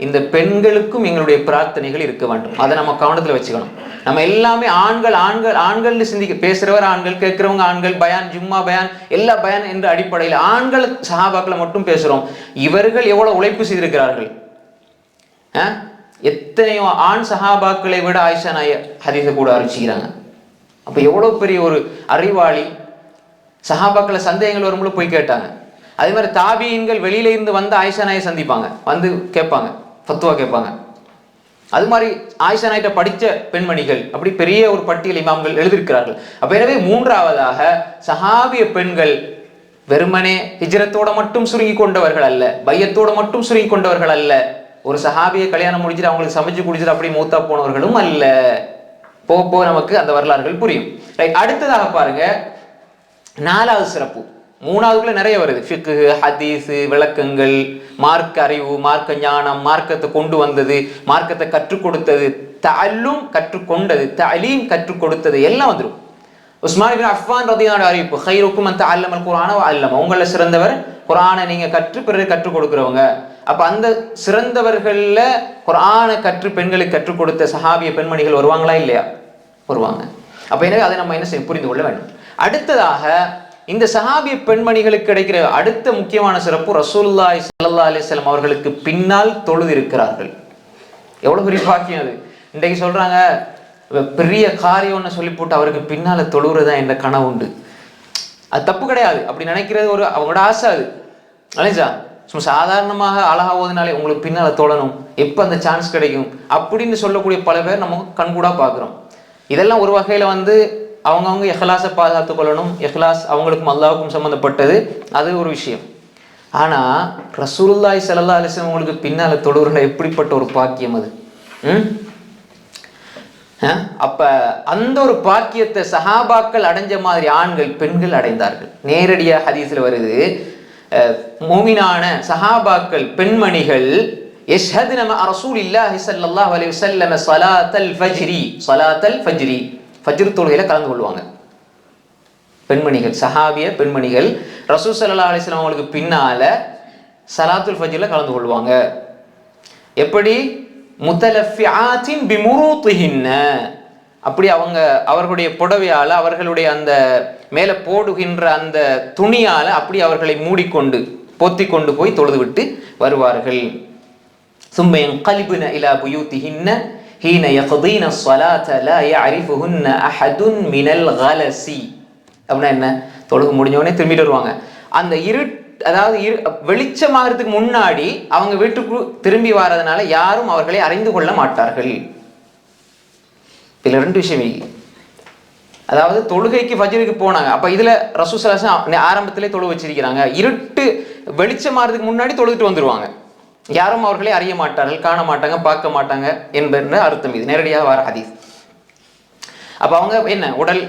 Speaker 1: இந்த பெண்களுக்கும் எங்களுடைய பிரார்த்தனைகள் இருக்க வேண்டும். அதை நம்ம கவனத்தில் வச்சுக்கணும். நம்ம எல்லாமே ஆண்கள் ஆண்கள் ஆண்கள்னு சிந்திக்க, பேசுறவர் ஆண்கள், கேட்கிறவங்க ஆண்கள், பயான் ஜும்மா பயான் எல்லா பயான் என்ற அடிப்படையில் ஆண்கள் சஹாபாக்களை மட்டும் பேசுறோம். இவர்கள் எவ்வளவு உழைப்பு செய்திருக்கிறார்கள். எத்தனையோ ஆண் சஹாபாக்களை விட ஆயிஷா நாய ஹதீஸை கூட அறிவிச்சுக்கிறாங்க. அப்ப எவ்வளவு பெரிய ஒரு அறிவாளி. சஹாபாக்களை சந்தேகங்கள் வரும்போது போய் கேட்டாங்க. அதே மாதிரி தாபியீன்கள் வெளியில இருந்து வந்து ஆயிஷா நாயை சந்திப்பாங்க, வந்து கேட்பாங்க, ஃபத்வா கேட்பாங்க. அது மாதிரி ஆயிஷா நாயிட்ட படித்த பெண்மணிகள், அப்படி பெரிய ஒரு பட்டியல் இமாம்கள் எழுதியிருக்கிறார்கள். அப்ப எனவே மூன்றாவதாக சஹாபிய பெண்கள் வெறுமனே ஹிஜ்ரத்தோட மட்டும் சுருங்கி கொண்டவர்கள் அல்ல, பையத்தோட மட்டும் சுருங்கி கொண்டவர்கள் அல்ல, ஒரு சஹாபியை கல்யாணம் முடிச்சுட்டு அவங்களுக்கு சமைச்சு குடிச்சிட்டு அப்படி மூத்தா போனவர்களும் அல்ல. போக நமக்கு அந்த வரலாறுகள் புரியும். ரைட், அடுத்ததாக பாருங்க, 4வது சிறப்பு. மூணாவதுக்குள்ள நிறைய வருது. ஃபிக்ஹ், ஹதீஸ், விளக்கங்கள், மார்க்க அறிவு, மார்க்க ஞானம், மார்க்கத்தை கொண்டு வந்தது, மார்க்கத்தை கற்றுக் கொடுத்தது, தஅல்லும் கற்றுக்கொண்டது, தஅலீம் கற்றுக் கொடுத்தது எல்லாம் வந்துடும். உஸ்மான் இப்னு அஃபான் ரலியல்லாஹு அறிவிப்பு, "கைருக்கும் மன் தஅல்லமல் குர்ஆன வ அல்லம." உங்கள சிறந்தவர் குர்ஆனை நீங்க கற்று பிறகு கற்றுக் கொடுக்கிறவங்க. அப்ப அந்த சிறந்தவர்கள்ல குர்ஆனை கற்று பெண்களுக்கு கற்றுக் கொடுத்த சஹாபிய பெண்மணிகள் வருவாங்களா இல்லையா? வருவாங்க. அப்ப எனவே அதை நம்ம என்ன செய்ய புரிந்து கொள்ள வேண்டும். அடுத்ததாக இந்த சஹாபிய பெண்மணிகளுக்கு கிடைக்கிற அடுத்த முக்கியமான சிறப்பு, ரசூலுல்லாஹி ஸல்லல்லாஹு அலைஹி வஸல்லம் அவர்களுக்கு பின்னால் தொழுது இருக்கிறார்கள். எவ்வளவு பெரிய பாக்கியம் அது. இன்றைக்கு சொல்றாங்க பெரிய காரியம்னு சொல்லி போட்டு அவருக்கு பின்னால தொழுகிறதா என்ற கனவு உண்டு. அது தப்பு கிடையாது. அப்படி நினைக்கிறது ஒரு அவங்களோட ஆசை. அது அலைஞ்சா சும்மா சாதாரணமாக அழகா ஓதுனாலே உங்களுக்கு பின்னால தொழணும், எப்போ அந்த சான்ஸ் கிடைக்கும் அப்படின்னு சொல்லக்கூடிய பல பேர் நம்ம கண்கூடா பார்க்குறோம். இதெல்லாம் ஒரு வகையில் அவங்கவுங்க இஹ்லாஸை பாதுகாத்து கொள்ளணும். இஹ்லாஸ் அவங்களுக்கும் அல்லாஹ்வுக்கும் சம்மந்தப்பட்டது, அது ஒரு விஷயம். ஆனால் ரசூலுல்லாஹி ஸல்லல்லாஹு அலைஹி வஸல்லம் உங்களுக்கு பின்னால தொழுகிறல எப்படிப்பட்ட ஒரு பாக்கியம் அது. அப்ப அந்த ஒரு பாக்கியத்தை சஹாபாக்கள் அடைஞ்ச மாதிரி ஆண்கள் பெண்கள் அடைந்தார்கள். நேரடியாக ஹதீஸ்ல வருது, மூமினான சஹாபாக்கள் பெண்மணிகள் யஷ்ஹதுன மஅ ரசூலில்லாஹி ஸல்லல்லாஹு அலைஹி வஸல்லம் ஸலாத்தல் ஃபஜ்ரி ஃபஜ்ர் தொழுகையில கலந்து கொள்வாங்க. பெண்மணிகள், சஹாபிய பெண்மணிகள் ரசூல் ஸல்லல்லாஹு அலைஹி வஸல்லம் அவங்களுக்கு பின்னால ஸலாத்துல் ஃபஜ்ர்ல கலந்து கொள்வாங்க. எப்படி? முத்தலஃபிஆத்தின் பிமுரூத்திஹின்ன, அப்படி அவர்களுடைய புடவையால, அவர்களுடைய அந்த மேலே போடுகின்ற அந்த துணியால அப்படி அவர்களை மூடிக்கொண்டு பொத்தி கொண்டு போய் தொழுது விட்டு வருவார்கள். ثم ينقلبن الى بيوتهن حين يقضين الصلاه لا يعرفهن احد من الغلس. அப்படின்னா என்ன? தொழுகு முடிஞ்சவனே திரும்பிட்டு வருவாங்க. அந்த அதாவது வெளிச்சமாகிறதுக்கு முன்னாடி அவங்க வீட்டுக்கு திரும்பி வர்றதுனால யாரும் அவர்களை அறிந்து கொள்ள மாட்டார்கள். இதுல ரெண்டு விஷயம். அதாவது தொழுகைக்கு ஃபஜ்ருக்கு போனாங்க. அப்ப இதுல ரசூல் ஸல்லல்லாஹு அலைஹி வஸல்லம் ஆரம்பத்திலே தொழு வச்சிருக்கிறாங்க. இருட்டு வெளிச்சமாகிறதுக்கு முன்னாடி தொழுதுட்டு வந்துருவாங்க. யாரும் அவர்களை அறிய மாட்டார்கள், காண மாட்டாங்க, பார்க்க மாட்டாங்க என்பது அர்த்தம். இது நேரடியாக வர ஹதீஸ். அப்ப அவங்க என்ன உடல்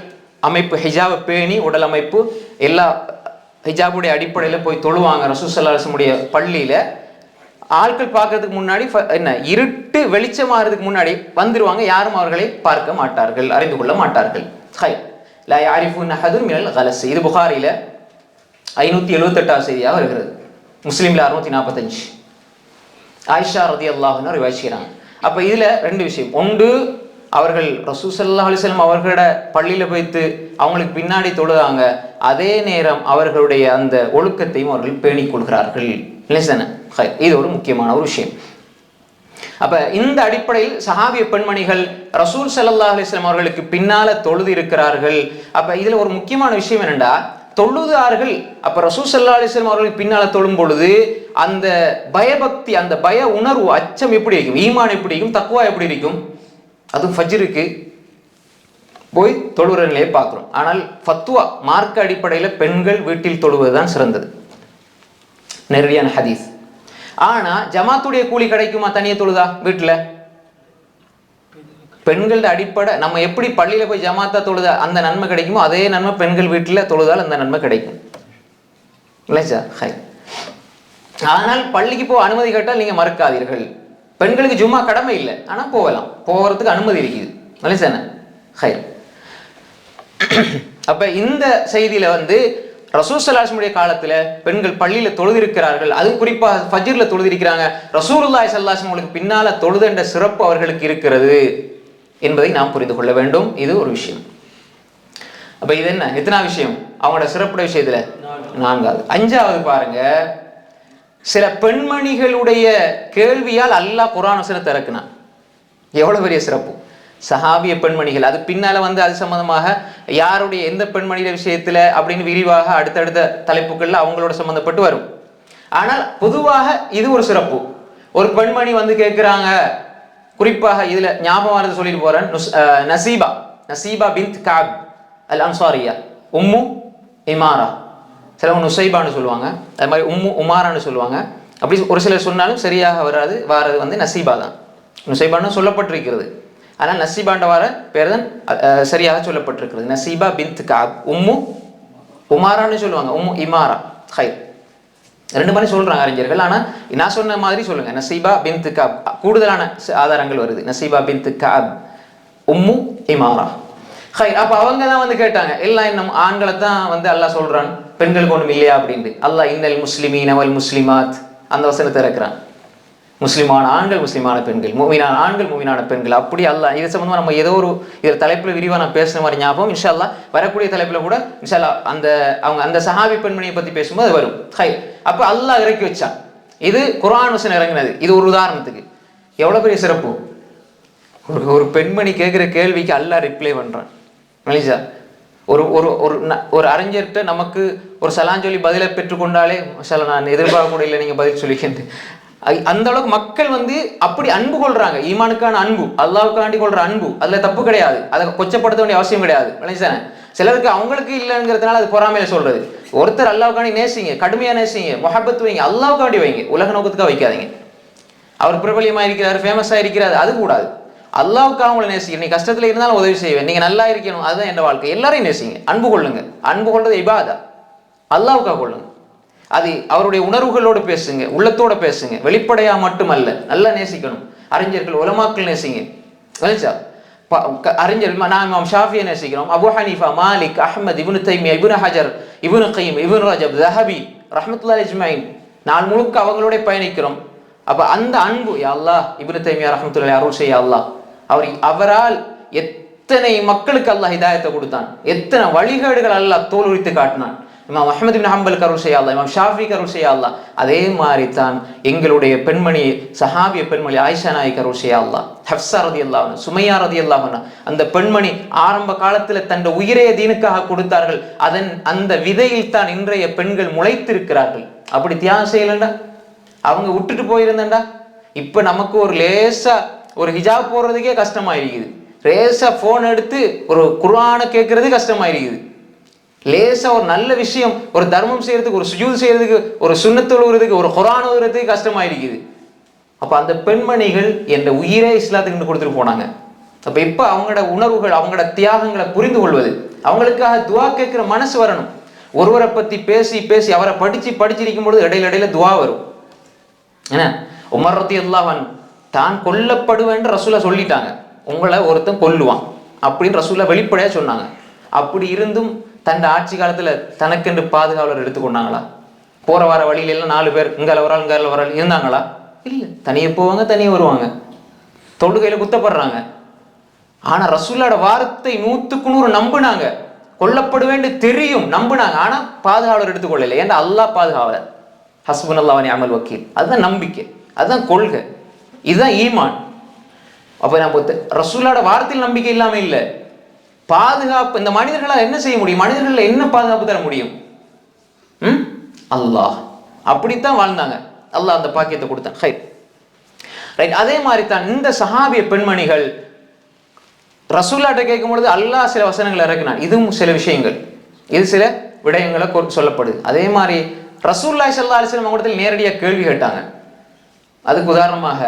Speaker 1: அமைப்பு, ஹிஜாபை பேணி உடல் அமைப்பு எல்லா ஹிஜாபுடைய அடிப்படையில் போய் தொழுவாங்க. ரசூல் ஸல்லல்லாஹு அலைஹி வஸல்லம் பள்ளியில ஆட்கள் பார்க்கறதுக்கு முன்னாடி என்ன இருட்டு வெளிச்சமாகிறதுக்கு முன்னாடி வந்துருவாங்க. யாரும் அவர்களை பார்க்க மாட்டார்கள், அறிந்து கொள்ள மாட்டார்கள். லா யாரிஃபுன அஹதுன் மினல் கலஸ். இது புகாரில 578 செய்தியாக வருகிறது. முஸ்லிம்ல 645. ஆயிஷா ரலியல்லாஹு அன்ஹா ரிவாயத் செய்றாங்க. அப்ப இதுல ரெண்டு விஷயம். ஒன்று, அவர்கள் ரசூல் ஸல்லல்லாஹு அலைஹி வஸல்லம் அவர்களோட பள்ளியில போய்த்து அவங்களுக்கு பின்னாடி தொழுதாங்க. அதே நேரம் அவர்களுடைய அந்த ஒழுக்கத்தையும் அவர்கள் பேணிக் கொள்கிறார்கள். இது ஒரு முக்கியமான ஒரு விஷயம். அப்ப இந்த அடிப்படையில் சஹாபிய பெண்மணிகள் ரசூல் ஸல்லல்லாஹு அலைஹி வஸல்லம் அவர்களுக்கு பின்னால தொழுது இருக்கிறார்கள். அப்ப இதுல ஒரு முக்கியமான விஷயம் என்னன்னா, தொழுதார்கள். அப்ப ரசூல் ஸல்லல்லாஹு அலைஹி வஸல்லம் அவர்களுக்கு பின்னால தொழும் பொழுது அந்த பயபக்தி, அந்த பய உணர்வு, அச்சம் எப்படி இருக்கும், ஈமான் எப்படி இருக்கும், தக்வா எப்படி இருக்கும், அதுவும் ஃபஜ்ருக்கு போய் தொழுகிற நிலையை பார்க்குறோம். ஆனால் ஃபத்வா மார்க்க அடிப்படையில் பெண்கள் வீட்டில் தொழுவதுதான் சிறந்தது, நேரடியான ஹதீஸ். ஆனா ஜமாத்துடைய கூலி கிடைக்குமா தனியே தொழுதா? வீட்டில் பெண்களோட அடிப்படை நம்ம எப்படி பள்ளியில போய் ஜமாத்தா தொழுதா அந்த நன்மை கிடைக்குமோ அதே நன்மை பெண்கள் வீட்டில் தொழுதால் அந்த நன்மை கிடைக்கும், இல்லை சார்? ஹை. ஆனால் பள்ளிக்கு போக அனுமதி கேட்டால் நீங்க மறுக்காதீர்கள். பெண்களுக்கு ஜும்மா கடமை இல்லை, ஆனா போகலாம், போகிறதுக்கு அனுமதி இருக்குது, இல்லை சார்? ஹை. அப்ப இந்த செய்தியில ரசூல் ஸல்லல்லாஹு அலைஹி வஸல்லம் காலத்துல பெண்கள் பள்ளியில தொழுதிருக்கிறார்கள். அது குறிப்பா ஃபஜ்ர்ல தொழுதிருக்கிறாங்க. ரசூலுல்லாஹி ஸல்லல்லாஹு அலைஹி வஸல்லம் பின்னால தொழுதென்ற சிறப்பு அவர்களுக்கு இருக்கிறது என்பதை நாம் புரிந்து கொள்ள வேண்டும். இது ஒரு விஷயம். அப்ப இது என்ன, எத்தனா விஷயம் அவங்களோட சிறப்புடைய விஷயத்துல? நான்காவது. அஞ்சாவது பாருங்க, சில பெண்மணிகளுடைய கேள்வியால் அல்லாஹ் குர்ஆன் வசனத்தை இறக்குனான். எவ்வளவு பெரிய சிறப்பு! சஹாபிய பெண்மணிகள், அது பின்னால அது சம்பந்தமாக யாருடைய எந்த பெண்மணிய விஷயத்துல அப்படின்னு விரிவாக அடுத்தடுத்த தலைப்புகள்ல அவங்களோட சம்பந்தப்பட்டு வரும். ஆனால் பொதுவாக இது ஒரு சிறப்பு. ஒரு பெண்மணி கேட்கிறாங்க, குறிப்பாக இதுல ஞாபகம் சொல்லிட்டு போறேன். நசீபா பின்த் கஅப் அல் அன்சாரியா, உம்மு இமாரா, சிலவங்க நுசைபான்னு சொல்லுவாங்க, அது மாதிரி உம்மு உமாரான்னு சொல்லுவாங்க. அப்படி ஒரு சிலர் சொன்னாலும் சரியாக வாரது நசீபா தான். நுசைபான்னு சொல்லப்பட்டிருக்கிறது, ஆனால் நசீபாண்ட வார பேர் தான் சரியாக சொல்லப்பட்டிருக்கிறது. நசீபா பின்த் கஅப், உம்மு உமாரான்னு சொல்லுவாங்க, இமாரா. ஹை, ரெண்டு மாதிரி சொல்றாங்க அறிஞர்கள். ஆனா நான் சொன்ன மாதிரி சொல்லுங்க, நசீபா பின்த் கஅப். கூடுதலான ஆதாரங்கள் வருது, நசீபா பின்த் கஅப் உம்மு இமாரா. ஹை, அப்ப அவங்க தான் வந்து கேட்டாங்க, எல்லாம் இன்னும் ஆண்களை தான் வந்து அல்லாஹ் சொல்றான், பெண்களுக்கு ஒண்ணும் இல்லையா அப்படின்ட்டு. அல்லாஹ் இன்னல் முஸ்லிமீன வல் முஸ்லிமாத் அந்த வசனத்தை இறக்குறான். முஸ்லிமான ஆண்கள், முஸ்லிமான பெண்கள், மூமினான ஆண்கள், மூமினான பெண்கள். அப்படி அல்லாஹ் இது சம்பந்தமா நம்ம ஏதோ ஒரு இதில் தலைப்புல விரிவா நான் பேசுன மாதிரி ஞாபகம். இன்ஷா அல்லாஹ் வரக்கூடிய தலைப்புல கூட இன்ஷா அல்லாஹ் அவங்க அந்த சஹாபி பெண்மணியை பத்தி பேசும்போது அது வரும். ஹை, அப்ப அல்லாஹ் இறக்கி வச்சான். இது குர்ஆன் வசனம் இறங்கினது. இது ஒரு உதாரணத்துக்கு எவ்வளவு பெரிய சிறப்பு. ஒரு பெண்மணி கேட்கிற கேள்விக்கு அல்லாஹ் ரிப்ளை பண்றான். மலிஜா, ஒரு ஒரு ஒரு அறிஞர்கிட்ட நமக்கு ஒரு சலான் சொல்லி பதிலை பெற்றுக்கொண்டாலே மஷாஅல்லாஹ், நான் எதிர்பார்க்க கூட இல்லை நீங்க பதில் சொல்லிக்கிட்டு. அந்த அளவுக்கு மக்கள் வந்து அப்படி அன்பு கொள்றாங்க. ஈமானுக்கான அன்பு, அல்லாஹ்வுக்காண்டி கொள்ற அன்பு, அதுல தப்பு கிடையாது. அதை கொச்சப்படுத்த வேண்டிய அவசியம் கிடையாது. மலிஜானே, சிலருக்கு அவங்களுக்கு இல்லைங்கிறதுனால அது பொறாமையில சொல்றது. ஒருத்தர் அல்லாஹ்வுக்காண்டி நேசிங்க, கடுமையா நேசிங்க, முஹப்பத் வைங்க, அல்லாஹ்வுக்காண்டி வைங்க, உலக நோக்கத்துக்காக வைக்காதீங்க. அவர் பிரபலியமா இருக்கிறார், ஃபேமஸா இருக்கிறார், அது கூடாது. அல்லாஹ்வுக்காக அவங்களை நேசிங்க. நீ கஷ்டத்துல இருந்தாலும் உதவி செய்வேன், நீங்க நல்லா இருக்கணும், அதுதான் என் வாழ்க்கை. எல்லாரையும் நேசிங்க, அன்பு கொள்ளுங்க. அன்பு கொள்றது இபாதா, அல்லாஹ்வுக்காக கொள்ளுங்க. அது அவருடைய உணர்வுகளோடு பேசுங்க, உள்ளத்தோட பேசுங்க, வெளிப்படையா மட்டுமல்ல, நல்லா நேசிக்கணும். அறிஞர்கள் உலமாக்கள் நேசிங்க. அறிஞர்கள் நான் இமாம் ஷாஃபியை நேசிக்கிறோம், அபு ஹனீஃபா, மாலிக், அஹ்மத், இப்னு தைமியா, இப்னு ஹஜர், இப்னு கய்யிம், இப்னு ரஜப், ஸஹபி ரஹ்மத்துல்லாஹி அஜ்மஈன், நாள் முழுக்க அவங்களோட பயணிக்கிறோம். அப்ப அந்த அன்பு, யா அல்லாஹ் இப்னு தைமியா ரஹ்மத்துல்லாஹி அருள் செய்ய அல்லாஹ், அவரால் எத்தனை மக்களுக்கு அல்லாஹ் ஹிதாயத்தை கொடுத்தான், எத்தனை வழிகேடுகள் அல்லாஹ் தோல் உரித்து காட்டினான். இமாம் அஹ்மத் இப்னு ஹம்பல் கருள் செய்ய அல்லாஹ், இமாம் ஷாஃபி கருள் செய்ய அல்லாஹ். அதே மாதிரி தான் எங்களுடைய பெண்மணி, சஹாபிய பெண்மணி ஆயிஷா நாயகி கருள் செய்ய அல்லாஹ், ஹஃப்ஸா ரலியல்லாஹு அன்ஹா, சுமையா ரலியல்லாஹு அன்ஹா. அந்த பெண்மணி ஆரம்ப காலத்துல தன் உயிரைய தீனுக்காக கொடுத்தார்கள். அந்த விதையில் தான் இன்றைய பெண்கள் முளைத்திருக்கிறார்கள். அப்படி தியாகம் செய்யலண்டா, அவங்க விட்டுட்டு போயிருந்தா, இப்ப நமக்கு ஒரு லேசா ஒரு ஹிஜாப் போடுறதுக்கே கஷ்டமாயிருக்குது. லேசா போன் எடுத்து ஒரு குர்ஆனை கேட்கறது கஷ்டமாயிருக்குது. லேசா ஒரு நல்ல விஷயம், ஒரு தர்மம் செய்யறதுக்கு, ஒரு சுஜூத் செய்யறதுக்கு, ஒரு சுன்னத் தொழுகிறதுக்கு, ஒரு குர்ஆன் ஓதுறதுக்கு கஷ்டமாயிருக்குது. அப்ப அந்த பெண்மணிகள் என்ற உயிரே இஸ்லாத்துக்கு கொடுத்துட்டு போனாங்க. அப்ப இப்ப அவங்களோட உணர்வுகள், அவங்களோட தியாகங்களை புரிந்து கொள்வது, அவங்களுக்காக துவா கேட்கிற மனசு வரணும். ஒருவரை பத்தி பேசி பேசி அவரை படிச்சிருக்கும் பொழுது இடையில துவா வரும். என்ன, உமர் ரலியல்லாஹு அன்ஹு தான் கொல்லப்படுவேன் ரசூலா சொல்லிட்டாங்க, உங்களை ஒருத்தன் கொல்லுவான் அப்படின்னு ரசூலா வெளிப்படையா சொன்னாங்க. அப்படி இருந்தும் தன் ஆட்சி காலத்துல தனக்கென்று பாதுகாவலர் எடுத்துக்கொண்டாங்களா? போற வர வழியில எல்லாம் 4 பேர் இங்கால ஒரு ஆள் இருந்தாங்களா? இல்ல, தனியே போவாங்க, தனியே வருவாங்க, தொழுகையில குத்தப்படுறாங்க. ஆனா ரசூலோட வார்த்தை 100க்கு 100 நம்பினாங்க. கொல்லப்படுவேன் தெரியும், நம்பினாங்க. ஆனா பாதுகாவலர் எடுத்துக்கொள்ளல. ஏன்னா அல்லாஹ் பாதுகாவலர், ஹஸ்புனல்லாஹு வ நிஅமல் வக்கீல். அதுதான் நம்பிக்கை, அதுதான் கொள்கை, இதுதான் ஈமான். அப்ப நம்ம ரசூலோட வார்த்தையில் நம்பிக்கை இல்லாம இல்ல, பாதுகாப்பு. இந்த மனிதர்களால் என்ன செய்ய முடியும்? மனிதர்கள் என்ன பாதுகாப்பு தர முடியும்? அல்லாஹ். அப்படித்தான் வாழ்ந்தாங்க, அல்லாஹ் அந்த பாக்கியத்தை கொடுத்தான். ரைட். அதே மாதிரி தான் இந்த சஹாபிய பெண்மணிகள் ரசூலாட்ட கேட்கும் பொழுது அல்லாஹ் சில வசனங்கள் இறக்கினான். இதுவும் சில விஷயங்கள், இது சில விடயங்களை சொல்லப்படுது. அதே மாதிரி ரசூலுல்லாஹி ஸல்லல்லாஹு அலைஹி வஸல்லம் அவங்களிடத்தில் நேரடியாக கேள்வி கேட்டாங்க. அதுக்கு உதாரணமாக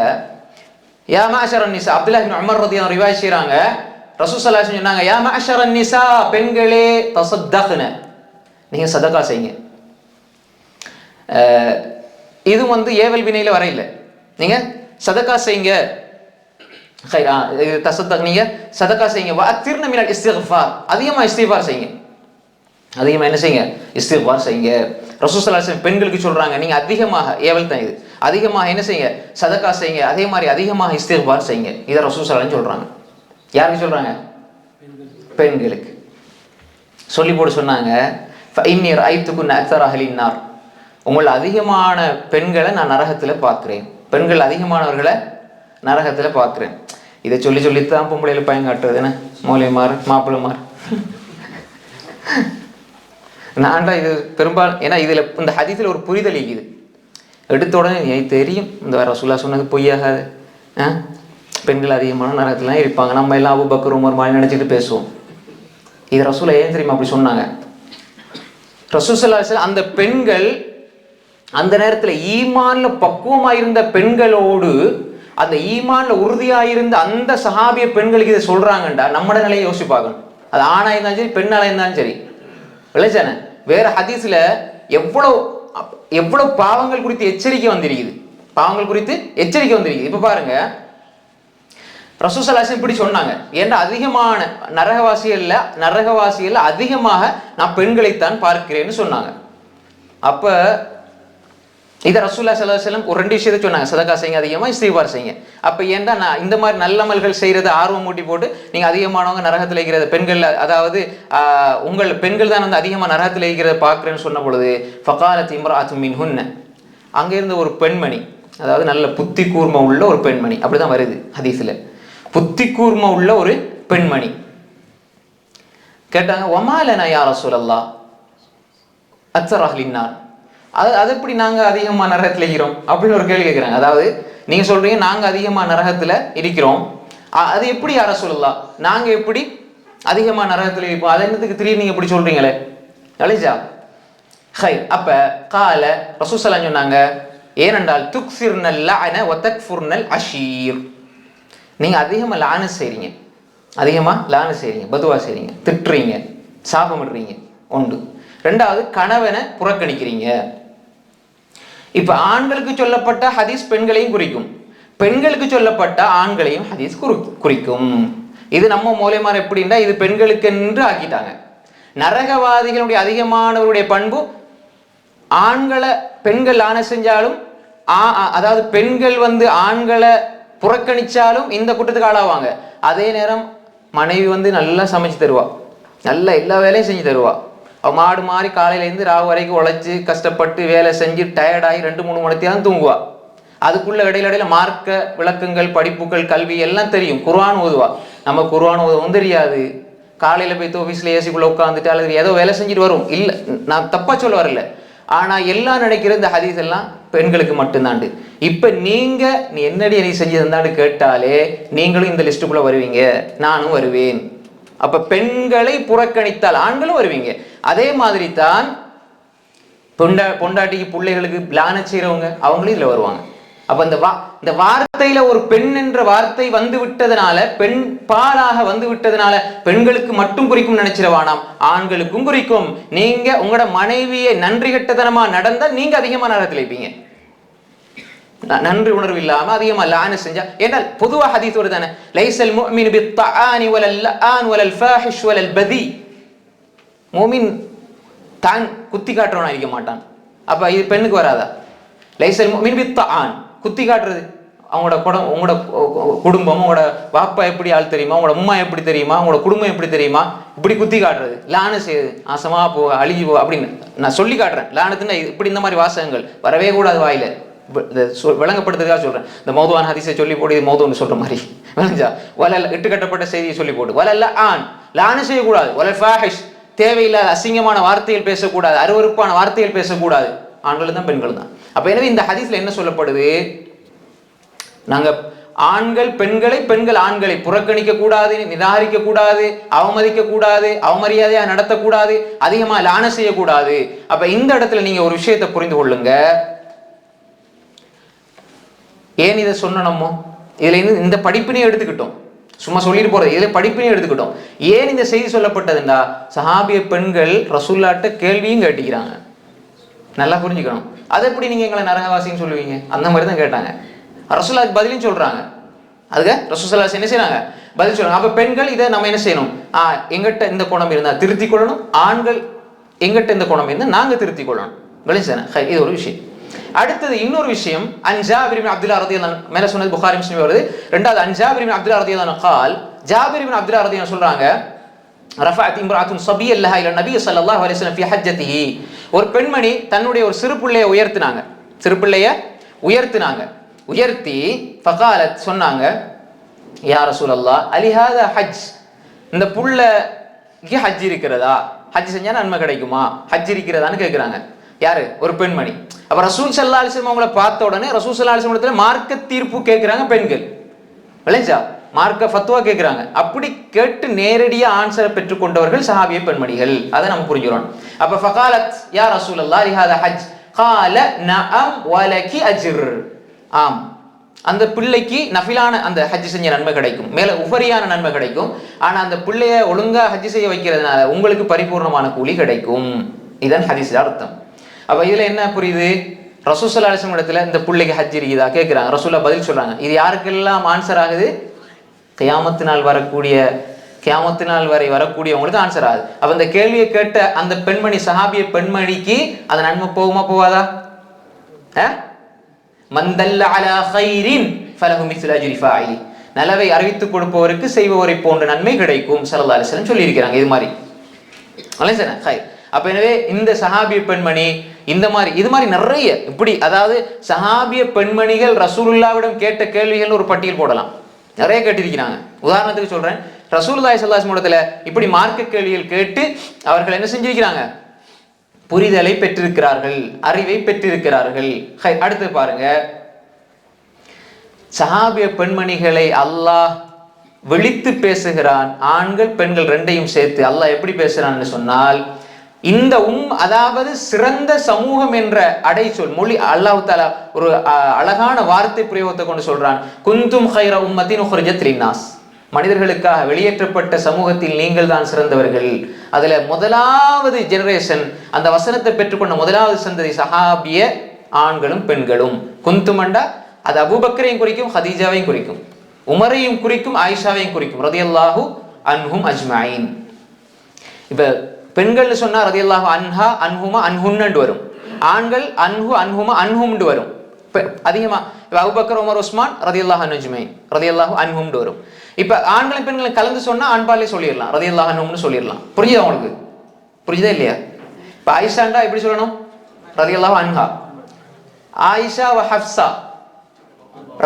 Speaker 1: யா மஅஷரன் நிசா, அப்துல்லாஹ் இப்னு உமர் ரலியல்லாஹு அன்ஹு ரிவாயத் செய்றாங்க, ரசூல் ஸல்லல்லாஹு அலைஹி வஸல்லம் சொன்னாங்க, யா மஅஷரன் நிசா, பெண்களே, தஸத்தக்ன, நீங்க சதகா செய்யுங்க. இது ஏவல் வினையில வரையில, நீங்க சதகா செய்யுங்க. நீங்க சதகா செய்யுங்க. வஅக்திர்ன மினல் இஸ்திக்ஃபார், அதிகமா இஸ்திக்ஃபார் செய்யுங்க. அதிகமா என்ன செய்யுங்க? இஸ்திக்ஃபார் செய்யுங்க. ரசூல் ஸல்லல்லாஹு அலைஹி வஸல்லம் பெண்களுக்கு சொல்றாங்க, நீங்க அதிகமாக, ஏவல் தான் இது, அதிகமாக என்ன செய்யுங்க? சதகா செய்யுங்க. அதே மாதிரி அதிகமாக இஸ்திக்ஃபார் செய்யுங்க. இதை ரசூல் ஸல்லல்லாஹு அலைஹி வஸல்லம் சொல்றாங்க. யாருக்கு சொல்றாங்க? பெண்களுக்கு சொல்லி போட்டு சொன்னாங்க, ஃபஇன்னி ரஅய்துகுன்ன அக்ஸர அஹ்லின் நார், உங்களை அதிகமான பெண்களை நான் நரகத்துல பார்க்கிறேன், பெண்கள் அதிகமானவர்களை நரகத்துல பார்க்கிறேன். இதை சொல்லி சொல்லித்தான் பொம்பளையில பயங்காட்டுறது என்ன, மௌலிமார், மாப்பிள்ளமார். நான்டா இது பெரும்பாலும், ஏன்னா இதுல இந்த ஹதீஸ்ல ஒரு புரிதல் இருக்குது. எடுத்த உடனே தெரியும் இந்த ரசூலுல்லாஹ் சொன்னது பொய்யாகாது, பெண்கள் அதிகமான நரகத்துலாம் இருப்பாங்க, நம்ம எல்லாம் அபூபக்கர் உமர் மாதிரி நினைச்சிட்டு பேசுவோம். இது ரசூலுல்லாஹ் ஏன் தெரியுமா அப்படி சொன்னாங்க? ரசூல் ஸல்லல்லாஹு அலைஹி வஸல்லம் அந்த பெண்கள் அந்த நேரத்துல ஈமான்ல பக்குவமாயிருந்த பெண்களோடு, அந்த ஈமான்ல உறுதியாயிருந்த அந்த சஹாபிய பெண்களுக்கு இதை சொல்றாங்கண்டா நம்மட நிலையை யோசிச்சு பார்க்கணும். அது ஆணா இருந்தாலும் சரி, பெண்ணால இருந்தாலும் சரி, விளைச்சானே. வேற ஹதீஸ்ல எவ்வளவு எவ்வளவு பாவங்கள் குறித்து எச்சரிக்கை வந்திருக்குது. பாவங்கள் குறித்து எச்சரிக்கை வந்திருக்குது. இப்ப பாருங்க, ரசூல் ஸல்லல்லாஹு அலைஹி இப்படி சொன்னாங்க, ஏன்னா அதிகமான நரகவாசிகள்ல அதிகமாக நான் பெண்களைத்தான் பார்க்கிறேன்னு சொன்னாங்க. அப்ப இதை ரசூலுல்லாஹி ஸல்லல்லாஹு அலைஹி வஸல்லம் ஒரு 2 விஷயத்தை சொன்னாங்க, சதகா செய்யுங்க, அதிகமாக இஸ்திக்பார் செய்யுங்க. அப்ப ஏன்டா நான் இந்த மாதிரி நல்லமல்கள் செய்யறது ஆர்வம் மூட்டி போட்டு நீங்க அதிகமானவங்க நரகத்தில் இருக்கிறத பெண்கள், அதாவது உங்கள் பெண்கள் தான் வந்து அதிகமாக நரகத்தில் இருக்கிறத பார்க்குறேன்னு சொன்ன பொழுது ஃபகாலத் இம்ராஅத்தும் மின்ஹுன்ன, அங்க இருந்த ஒரு பெண்மணி, அதாவது நல்ல புத்தி கூர்மை உள்ள ஒரு பெண்மணி, அப்படிதான் வருது ஹதீஸ்ல, புத்தி கூர்மை உள்ள ஒரு பெண்மணி கேட்டாங்க, ஒமாலனா யா ரசூலல்லாஹ் அக்ஸர் அஹ்லின் நார், அது எப்படி நாங்க அதிகமா நரகத்தில் இருக்கிறோம் அப்படின்னு ஒரு கேள்வி கேட்கிறாங்க. அதாவது நீங்க சொல்றீங்க நாங்க அதிகமா நரகத்துல இருக்கிறோம், அது எப்படி யார சொல்லலாம், நாங்க எப்படி அதிகமா நரகத்துல இருப்போம், அது என்னத்துக்கு திடீர்னு நீங்க எப்படி சொல்றீங்களே அலிஜா ஹை. அப்ப கால ரசூல் ஸல்லல்லாஹு அலைஹி சொன்னாங்க, ஏனென்றால் துக்ஸிர்னல் லஅன வ தக்ஃபுர்னல் அஷீர், நீங்க அதிகமா லான செய்றீங்க, பதுவா செய்றீங்க, திட்டுறீங்க, சாபமிடுறீங்க ஒன்று. ரெண்டாவது கணவனை புறக்கணிக்கிறீங்க. இப்ப ஆண்களுக்கு சொல்லப்பட்ட ஹதீஸ் பெண்களையும் குறிக்கும், பெண்களுக்கு சொல்லப்பட்ட ஆண்களையும் ஹதீஸ் குறிக்கும். இது நம்ம மூலமா எப்படின்னா இது பெண்களுக்கு என்று ஆக்கிட்டாங்க. நரகவாதிகளுடைய அதிகமானவருடைய பண்பு ஆண்களை பெண்கள் ஆணை செஞ்சாலும், அதாவது பெண்கள் வந்து ஆண்களை புறக்கணிச்சாலும் இந்த குற்றத்துக்கு ஆளாவாங்க. அதே நேரம் மனைவி வந்து நல்லா சமைச்சு தருவா, நல்லா எல்லா வேலையும் செஞ்சு தருவா, அவள் மாடு மாதிரி காலையிலேருந்து ராவு வரைக்கும் உழைச்சி கஷ்டப்பட்டு வேலை செஞ்சு டயர்டாகி 2-3 மணித்தான் தூங்குவா. அதுக்குள்ள இடையில மார்க்க விளக்கங்கள், படிப்புகள், கல்வி எல்லாம் தெரியும், குர்ஆன் ஓதுவா. நம்ம குர்ஆன் ஓதவும் தெரியாது, காலையில் போய் ஆஃபீஸில் ஏசிக்குள்ளே உட்காந்துட்டு அல்லது ஏதோ வேலை செஞ்சுட்டு வரும். இல்லை, நான் தப்பாக சொல்ல வரல, ஆனால் எல்லாம் நினைக்கிற இந்த ஹதீஸ் எல்லாம் பெண்களுக்கு மட்டும்தாண்டு. இப்போ நீ என்னடி நீ செஞ்சதுந்தான்னு கேட்டாலே நீங்களும் இந்த லிஸ்ட்டுக்குள்ளே வருவீங்க, நானும் வருவேன். அப்ப பெண்களை புறக்கணித்தால் ஆண்களும் வருவீங்க. அதே மாதிரி தான் பொண்டாட்டிக்கு பிள்ளைகளுக்கு பிளான செய்யறவங்க அவங்களும் இதுல வருவாங்க. அப்ப இந்த வார்த்தையில ஒரு பெண் என்ற வார்த்தை வந்து விட்டதுனால, பெண் பாலாக வந்து விட்டதுனால பெண்களுக்கு மட்டும் குறிக்கும் நினைச்சிடவானாம், ஆண்களுக்கும் குறிக்கும். நீங்க உங்களோட மனைவியை நன்றி கெட்டதனமா நடந்தால் நீங்க அதிகமா நரகத்தில் இருப்பீங்க. நன்றி உணர்வு இல்லாம அதிகமா லான செஞ்சா, ஏனால் பொதுவா ஹதீஸ் வருதானே, லைஸல் முஃமினு பித்தஆனி வலல் லஆன் வலல் ஃபாஹிஷ் வலல் பதி, முஃமின் தான் குத்தி காட்டுறவனா இருக்க மாட்டான். அப்ப இது பெண்ணுக்கு வராதா? லைஸல் முஃமினு பித்தஆன், குத்தி காட்டுறது, உங்களோட குடும்பம், உங்களோட வாப்பா எப்படி ஆள் தெரியுமா, உங்களோட அம்மா எப்படி தெரியுமா, உங்களோட குடும்பம் எப்படி தெரியுமா, இப்படி குத்தி காட்டுறது, லான செய்யுது, ஆசமா போ, அழுகி போ அப்படின்னு நான் சொல்லி காட்டுறேன். லானத்துன்னா இப்படி இந்த மாதிரி வாசகங்கள் வரவே கூடாது வாயில, விளங்கப்படுத்துறதுக்காக சொல்றேன். இந்த மௌதுவான ஹதீஸை சொல்லி போடு, இது மௌதுன்னு சொல்ற மாதிரி விளஞ்சா, வலல் இட்டு கட்டப்பட்ட செய்தியை சொல்லி போடு, வலல்ல ஆண் லான செய்யக்கூடாது, வலல் ஃபாஹிஷ் தேவையில்லாத அசிங்கமான வார்த்தைகள் பேசக்கூடாது, அருவருப்பான வார்த்தைகள் பேசக்கூடாது, ஆண்கள் தான் பெண்கள் தான். அப்ப எனவே இந்த ஹதீஸ்ல என்ன சொல்லப்படுது, நாங்க ஆண்கள் பெண்களை, பெண்கள் ஆண்களை புறக்கணிக்க கூடாது, நிராகரிக்க கூடாது, அவமதிக்க கூடாது, அவமரியாதையா நடத்தக்கூடாது, அதிகமா லான செய்யக்கூடாது. அப்ப இந்த இடத்துல நீங்க ஒரு விஷயத்தை புரிந்து கொள்ளுங்க, ஏன் இதை சொன்னோமோ, இதுல இருந்து இந்த படிப்பினையும் எடுத்துக்கிட்டோம், சும்மா சொல்லிட்டு போறது, இதுல படிப்பினையும் எடுத்துக்கிட்டோம். ஏன் இந்த செய்தி சொல்லப்பட்டதுண்டா, சஹாபிய பெண்கள் ரசூல்லாட்ட கேள்வியும் கேட்டுக்கிறாங்க, நல்லா புரிஞ்சுக்கணும். அதை எப்படி நீங்க எங்களை நரகவாசின்னு சொல்லுவீங்க, அந்த மாதிரி தான் கேட்டாங்க. ரசூலுல்லாஹ் பதிலும் சொல்றாங்க, அதுக்கு ரசூல் ஸல்லல்லாஹு அலைஹி என்ன செய்றாங்க, பதில் சொல்றாங்க. அப்ப பெண்கள் இதை நம்ம என்ன செய்யணும், எங்கிட்ட இந்த குணம் இருந்தா திருத்திக் கொள்ளணும், ஆண்கள் எங்கிட்ட இந்த குணம் இருந்தா நாங்க திருத்திக் கொள்ளணும். இது ஒரு விஷயம். அடுத்தது இன்னொரு விஷயம், அன் ஜாபிர் இப்னு அப்துல்லாஹ் ரலியல்லாஹு அன்ஹு, மேல சொன்னது புகாரி முஸ்லிம் வருது. ரெண்டாவது அன் ஜாபிர் இப்னு அப்துல்லாஹ் ரலியல்லாஹு அன்ஹு قال, ஜாபிர் இப்னு அப்துல்லாஹ் ரலியல்லாஹு அன்ஹு சொல்றாங்க, ரஃபஅத் இம்ராஅத்துன் ஸபிய்யன் லஹா இலா நபி ஸல்லல்லாஹு அலைஹி வஸல்லம் ஃபீ ஹஜ்ஜத்திஹி, ஒரு பெண்மணி தன்னுடைய ஒரு சிறு பிள்ளையை உயர்த்தினாங்க, உயர்த்தி ஃபகாலத் சொன்னாங்க, யா ரசூலல்லாஹ் அலிஹாதா ஹஜ், இந்த புள்ளைக்கு ஹஜ் இருக்கிறதா, ஹஜ் செஞ்சா நன்மை கிடைக்குமா, ஹஜ் இருக்கிறதான்னு கேட்கிறாங்க. யாரு, ஒரு பெண்மணி. அப்ப ரசூல் ஸல்லல்லாஹு அலைஹி வஸல்லம் அவங்கள பார்த்த உடனே ரசூல் ஸல்லல்லாஹு அலைஹி வஸல்லம் மார்க்க தீர்ப்பு கேட்கிறாங்க பெண்கள், விளைஞ்சா மார்க்க ஃபத்வா கேட்கிறாங்க. அப்படி கேட்டு நேரடியா ஆன்சரை பெற்றுக்கொண்டவர்கள் சஹாபிய பெண்மணிகள், அதை நம்ம புரிஞ்சுக்கிறோம். அப்ப ஃபகாலத் யா ரசூலல்லாஹ் லிஹாதா ஹஜ், قال نعم ولك اجر, ஆம், அந்த பிள்ளைக்கு நஃபிலான அந்த ஹஜ் செஞ்ச நன்மை கிடைக்கும், மேல உபரியான நன்மை கிடைக்கும். ஆனா அந்த பிள்ளைய ஒழுங்கா ஹஜ் செய்ய வைக்கிறதுனால உங்களுக்கு பரிபூர்ணமான கூலி கிடைக்கும். இதுதான் ஹதீஸ்ல அர்த்தம். அப்ப இதுல என்ன புரியுது? ரசூல் ஸல்லல்லாஹு அலைஹி வஸல்லம் இடத்துல இந்த பிள்ளைக்கு ஹஜ் இருக்குதா கேட்குறாங்க. ரசூல்லா பதில் சொல்றாங்க, இது யாருக்கெல்லாம் ஆன்சர் ஆகுது? கியாமத்து நாள் வரை வரக்கூடியவங்களுக்கு ஆன்சர் ஆகுது. அப்ப இந்த கேள்வியை கேட்ட அந்த பெண்மணி, சஹாபிய பெண்மணிக்கு அந்த நன்மை போகுமா போவாதா? மந்தல்ல அலா கைரின் ஃபலஹு மிஸ்லு அஜ்ரி ஃபாயிலி, நலவை அறிவித்துக் கொடுப்பவருக்கு செய்பவரை போன்ற நன்மை கிடைக்கும் ஸல்லல்லாஹு அலைஹி வஸல்லம் சொல்லி இருக்கிறாங்க. இது மாதிரி அப்ப எனவே இந்த சஹாபிய பெண்மணி இந்த மாதிரி இது மாதிரி நிறைய இப்படி, அதாவது சஹாபிய பெண்மணிகள் ரசூலுல்லாவிடம் கேட்ட கேள்விகள் ஒரு பட்டியல் போடலாம், நிறைய கேட்டிருக்கிறாங்க. உதாரணத்துக்கு சொல்றேன், ரசூலுல்லாஹி ஸல்லல்லாஹு அலைஹி வஸல்லம் இப்படி மார்க்க கேள்விகள் கேட்டு அவர்கள் என்ன செஞ்சிருக்கிறாங்க? புரிதலை பெற்றிருக்கிறார்கள், அறிவை பெற்றிருக்கிறார்கள். அடுத்து பாருங்க, சஹாபிய பெண்மணிகளை அல்லாஹ் விழித்து பேசுகிறான். ஆண்கள் பெண்கள் ரெண்டையும் சேர்த்து அல்லாஹ் எப்படி பேசுறான்னு சொன்னால், இந்த அதாவது சிறந்த சமூகம் என்ற அடைச்சொல் மொழி அல்லாஹ் தஆலா ஒரு அழகான வார்த்தை பிரயோகத்தை கொண்டு சொல்றான். குந்தும் கைர உம்மத்தின் உக்ரிஜத் லின்னாஸ், மனிதர்களுக்காக வெளியேற்றப்பட்ட சமூகத்தில் நீங்கள் தான் சிறந்தவர்கள். அதுல முதலாவது ஜெனரேஷன், அந்த வசனத்தை பெற்றுக்கொண்ட முதலாவது சந்ததி சஹாபிய ஆண்களும் பெண்களும். குந்துமண்டா அது அபூபக்கரையும் குறிக்கும், ஹதீஜாவையும் குறிக்கும், உமரையும் குறிக்கும், ஆயிஷாவையும் குறிக்கும், ரலியல்லாஹு அன்ஹும் அஜ்மஈன். இப்ப பெண்கள்னு சொன்னா ரலியல்லாஹு அன்ஹா அன்ஹுமா அன்ஹுன்னு வரும், ஆண்கள் அன்ஹு அன்ஹுமா அன்ஹும்னு வரும். அதிகமா அபூபக்கர் உமர் உஸ்மான் ரலியல்லாஹு அன்ஹுஜ்மஈன் ரலியல்லாஹு அன்ஹும்னு வரும். இப்ப ஆண்களும் பெண்களும் கலந்து சொன்னா ஆண்பாலே சொல்லிடலாம், ரலியல்லாஹு அன்ஹும்னு சொல்லிடலாம். புரியுதா உங்களுக்கு? புரியுதா இல்லையா? இப்ப ஆயிஷாண்டா எப்படி சொல்லணும்? ரலியல்லாஹு அன்ஹா. ஆயிஷா வ ஹஃப்ஸா